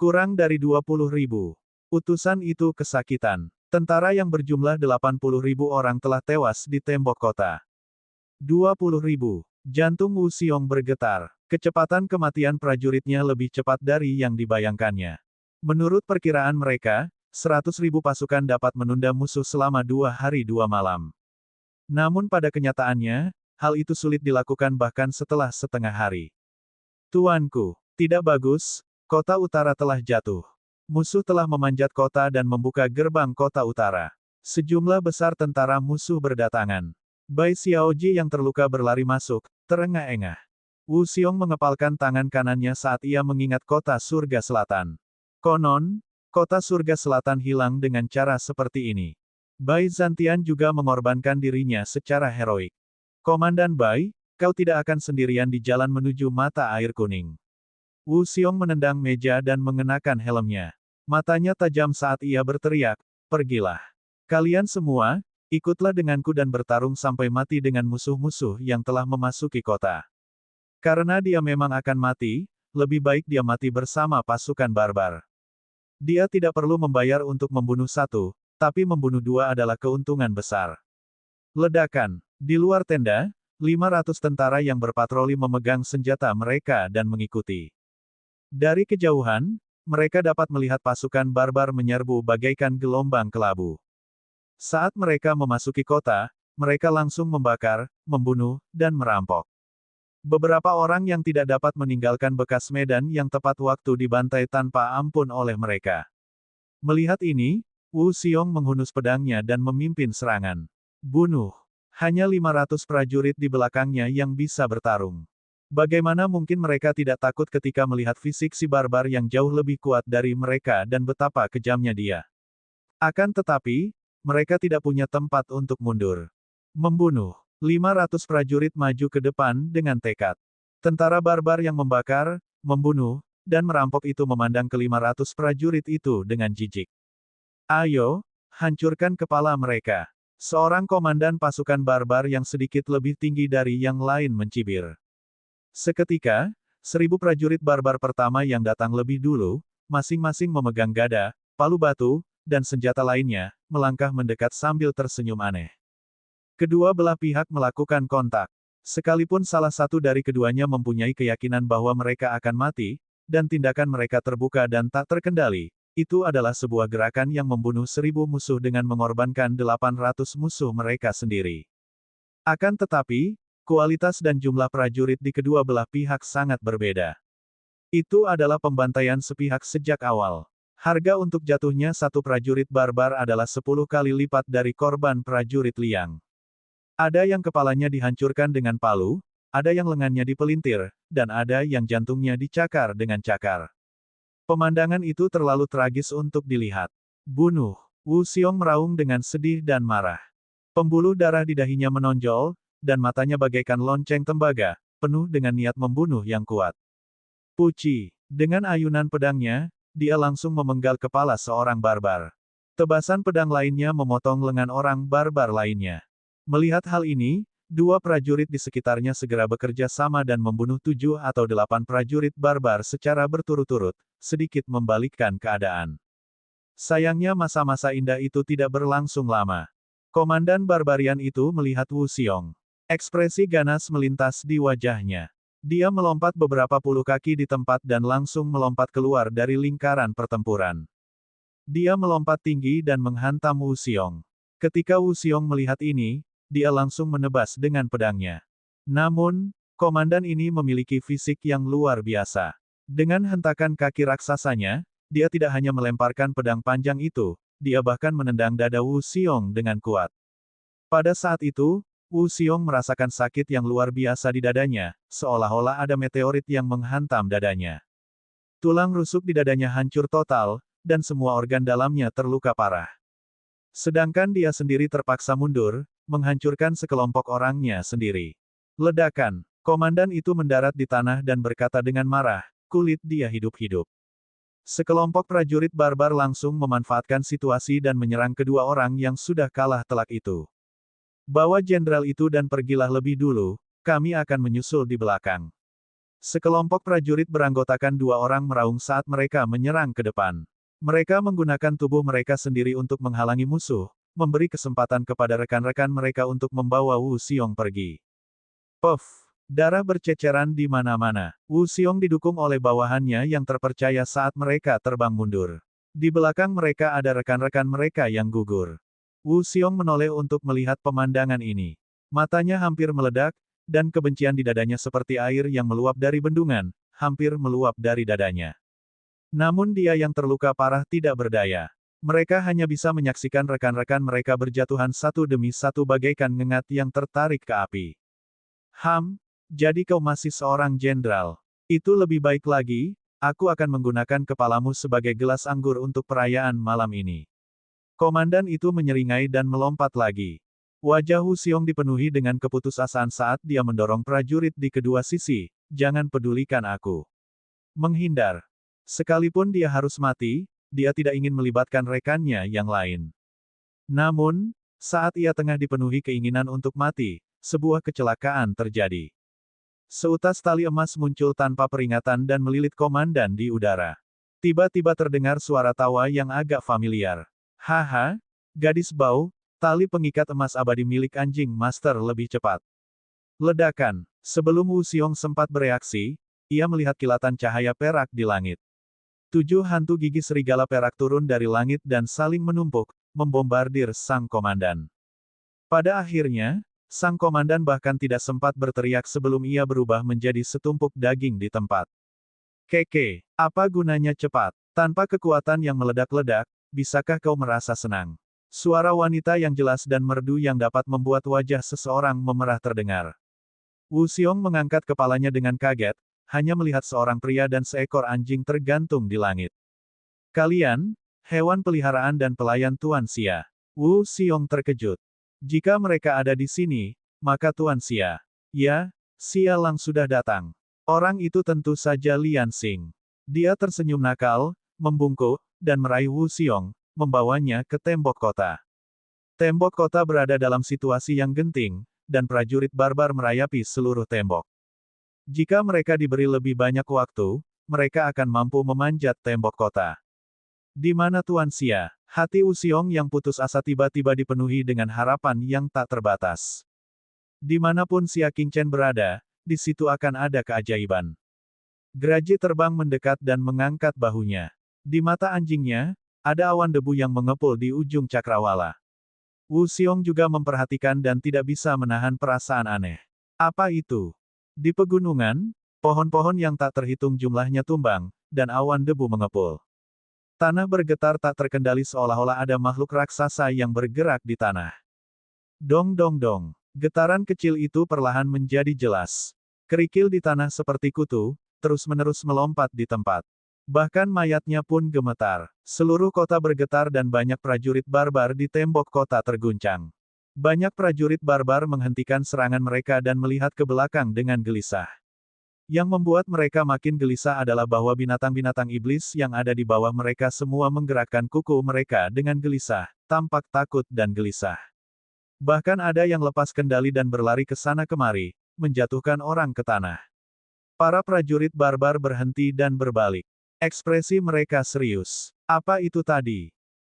Kurang dari 20.000. Utusan itu kesakitan. Tentara yang berjumlah 80.000 orang telah tewas di tembok kota. 20.000. Jantung Wu Xiong bergetar. Kecepatan kematian prajuritnya lebih cepat dari yang dibayangkannya. Menurut perkiraan mereka, 100.000 pasukan dapat menunda musuh selama 2 hari 2 malam. Namun pada kenyataannya, hal itu sulit dilakukan bahkan setelah setengah hari. Tuanku, tidak bagus, kota utara telah jatuh. Musuh telah memanjat kota dan membuka gerbang kota utara. Sejumlah besar tentara musuh berdatangan. Bai Xiaoji yang terluka berlari masuk, terengah-engah. Wu Xiong mengepalkan tangan kanannya saat ia mengingat kota surga selatan. Konon, kota surga selatan hilang dengan cara seperti ini. Bai Zantian juga mengorbankan dirinya secara heroik. Komandan Bai, kau tidak akan sendirian di jalan menuju mata air kuning. Wu Xiong menendang meja dan mengenakan helmnya. Matanya tajam saat ia berteriak, pergilah. Kalian semua, ikutlah denganku dan bertarung sampai mati dengan musuh-musuh yang telah memasuki kota. Karena dia memang akan mati, lebih baik dia mati bersama pasukan barbar. Dia tidak perlu membayar untuk membunuh satu, tapi membunuh dua adalah keuntungan besar. Ledakan. Di luar tenda, 500 tentara yang berpatroli memegang senjata mereka dan mengikuti. Dari kejauhan, mereka dapat melihat pasukan barbar menyerbu bagaikan gelombang kelabu. Saat mereka memasuki kota, mereka langsung membakar, membunuh, dan merampok. Beberapa orang yang tidak dapat meninggalkan bekas medan yang tepat waktu dibantai tanpa ampun oleh mereka. Melihat ini, Wu Xiong menghunus pedangnya dan memimpin serangan. Bunuh. Hanya 500 prajurit di belakangnya yang bisa bertarung. Bagaimana mungkin mereka tidak takut ketika melihat fisik si barbar yang jauh lebih kuat dari mereka dan betapa kejamnya dia. Akan tetapi, mereka tidak punya tempat untuk mundur. Membunuh. 500 prajurit maju ke depan dengan tekad. Tentara barbar yang membakar, membunuh, dan merampok itu memandang ke-500 prajurit itu dengan jijik. Ayo, hancurkan kepala mereka. Seorang komandan pasukan barbar yang sedikit lebih tinggi dari yang lain mencibir. Seketika, 1000 prajurit barbar pertama yang datang lebih dulu, masing-masing memegang gada, palu batu, dan senjata lainnya, melangkah mendekat sambil tersenyum aneh. Kedua belah pihak melakukan kontak. Sekalipun salah satu dari keduanya mempunyai keyakinan bahwa mereka akan mati, dan tindakan mereka terbuka dan tak terkendali, itu adalah sebuah gerakan yang membunuh 1000 musuh dengan mengorbankan 800 musuh mereka sendiri. Akan tetapi, kualitas dan jumlah prajurit di kedua belah pihak sangat berbeda. Itu adalah pembantaian sepihak sejak awal. Harga untuk jatuhnya satu prajurit barbar adalah 10 kali lipat dari korban prajurit Liang. Ada yang kepalanya dihancurkan dengan palu, ada yang lengannya dipelintir, dan ada yang jantungnya dicakar dengan cakar. Pemandangan itu terlalu tragis untuk dilihat. Bunuh. Wu Xiong meraung dengan sedih dan marah. Pembuluh darah di dahinya menonjol, dan matanya bagaikan lonceng tembaga, penuh dengan niat membunuh yang kuat. Puci. Dengan ayunan pedangnya, dia langsung memenggal kepala seorang barbar. Tebasan pedang lainnya memotong lengan orang barbar lainnya. Melihat hal ini, dua prajurit di sekitarnya segera bekerja sama dan membunuh 7 atau 8 prajurit barbar secara berturut-turut, sedikit membalikkan keadaan. Sayangnya masa-masa indah itu tidak berlangsung lama. Komandan barbarian itu melihat Wu Xiong. Ekspresi ganas melintas di wajahnya. Dia melompat beberapa puluh kaki di tempat dan langsung melompat keluar dari lingkaran pertempuran. Dia melompat tinggi dan menghantam Wu Xiong. Ketika Wu Xiong melihat ini, dia langsung menebas dengan pedangnya. Namun, Komandan ini memiliki fisik yang luar biasa. Dengan hentakan kaki raksasanya, dia tidak hanya melemparkan pedang panjang itu, dia bahkan menendang dada Wu Xiong dengan kuat. Pada saat itu, Wu Xiong merasakan sakit yang luar biasa di dadanya, seolah-olah ada meteorit yang menghantam dadanya. Tulang rusuk di dadanya hancur total, dan semua organ dalamnya terluka parah. Sedangkan dia sendiri terpaksa mundur, menghancurkan sekelompok orangnya sendiri. Ledakan. Komandan itu mendarat di tanah dan berkata dengan marah, kulit dia hidup-hidup. Sekelompok prajurit barbar langsung memanfaatkan situasi dan menyerang kedua orang yang sudah kalah telak itu. Bawa jenderal itu dan pergilah lebih dulu, kami akan menyusul di belakang. Sekelompok prajurit beranggotakan 2 orang meraung saat mereka menyerang ke depan. Mereka menggunakan tubuh mereka sendiri untuk menghalangi musuh, memberi kesempatan kepada rekan-rekan mereka untuk membawa Wu Xiong pergi. Puff! Darah berceceran di mana-mana. Wu Xiong didukung oleh bawahannya yang terpercaya saat mereka terbang mundur. Di belakang mereka ada rekan-rekan mereka yang gugur. Wu Xiong menoleh untuk melihat pemandangan ini. Matanya hampir meledak, dan kebencian di dadanya seperti air yang meluap dari bendungan, hampir meluap dari dadanya. Namun dia yang terluka parah tidak berdaya. Mereka hanya bisa menyaksikan rekan-rekan mereka berjatuhan satu demi satu bagaikan ngengat yang tertarik ke api. Jadi kau masih seorang jenderal. Itu lebih baik lagi, aku akan menggunakan kepalamu sebagai gelas anggur untuk perayaan malam ini. Komandan itu menyeringai dan melompat lagi. Wajah Wu Xiong dipenuhi dengan keputusasaan saat dia mendorong prajurit di kedua sisi, jangan pedulikan aku. Menghindar. Sekalipun dia harus mati, dia tidak ingin melibatkan rekannya yang lain. Namun, saat ia tengah dipenuhi keinginan untuk mati, sebuah kecelakaan terjadi. Seutas tali emas muncul tanpa peringatan dan melilit komandan di udara. Tiba-tiba terdengar suara tawa yang agak familiar. Haha, gadis bau, tali pengikat emas abadi milik anjing master lebih cepat. Ledakan. Sebelum Wu Xiong sempat bereaksi, ia melihat kilatan cahaya perak di langit. 7 hantu gigi serigala perak turun dari langit dan saling menumpuk, membombardir sang komandan. Pada akhirnya, sang komandan bahkan tidak sempat berteriak sebelum ia berubah menjadi setumpuk daging di tempat. Keke, apa gunanya cepat? Tanpa kekuatan yang meledak-ledak, bisakah kau merasa senang? Suara wanita yang jelas dan merdu yang dapat membuat wajah seseorang memerah terdengar. Wu Xiong mengangkat kepalanya dengan kaget, hanya melihat seorang pria dan seekor anjing tergantung di langit. Kalian, hewan peliharaan dan pelayan Tuan Xia. Wu Xiong terkejut. Jika mereka ada di sini, maka Tuan Xia. Ya, Xia Lang sudah datang. Orang itu tentu saja Lian Xing. Dia tersenyum nakal, membungkuk, dan meraih Wu Xiong, membawanya ke tembok kota. Tembok kota berada dalam situasi yang genting, dan prajurit barbar merayapi seluruh tembok. Jika mereka diberi lebih banyak waktu, mereka akan mampu memanjat tembok kota. Di mana Tuan Xia? Hati Wu Xiong yang putus asa tiba-tiba dipenuhi dengan harapan yang tak terbatas. Dimanapun Xia Qingchen berada, di situ akan ada keajaiban. Geraji terbang mendekat dan mengangkat bahunya. Di mata anjingnya, ada awan debu yang mengepul di ujung cakrawala. Wu Xiong juga memperhatikan dan tidak bisa menahan perasaan aneh. Apa itu? Di pegunungan, pohon-pohon yang tak terhitung jumlahnya tumbang, dan awan debu mengepul. Tanah bergetar tak terkendali seolah-olah ada makhluk raksasa yang bergerak di tanah. Dong dong dong. Getaran kecil itu perlahan menjadi jelas. Kerikil di tanah seperti kutu, terus-menerus melompat di tempat. Bahkan mayatnya pun gemetar. Seluruh kota bergetar dan banyak prajurit barbar di tembok kota terguncang. Banyak prajurit barbar menghentikan serangan mereka dan melihat ke belakang dengan gelisah. Yang membuat mereka makin gelisah adalah bahwa binatang-binatang iblis yang ada di bawah mereka semua menggerakkan kuku mereka dengan gelisah, tampak takut dan gelisah. Bahkan ada yang lepas kendali dan berlari ke sana kemari, menjatuhkan orang ke tanah. Para prajurit barbar berhenti dan berbalik. Ekspresi mereka serius. Apa itu tadi?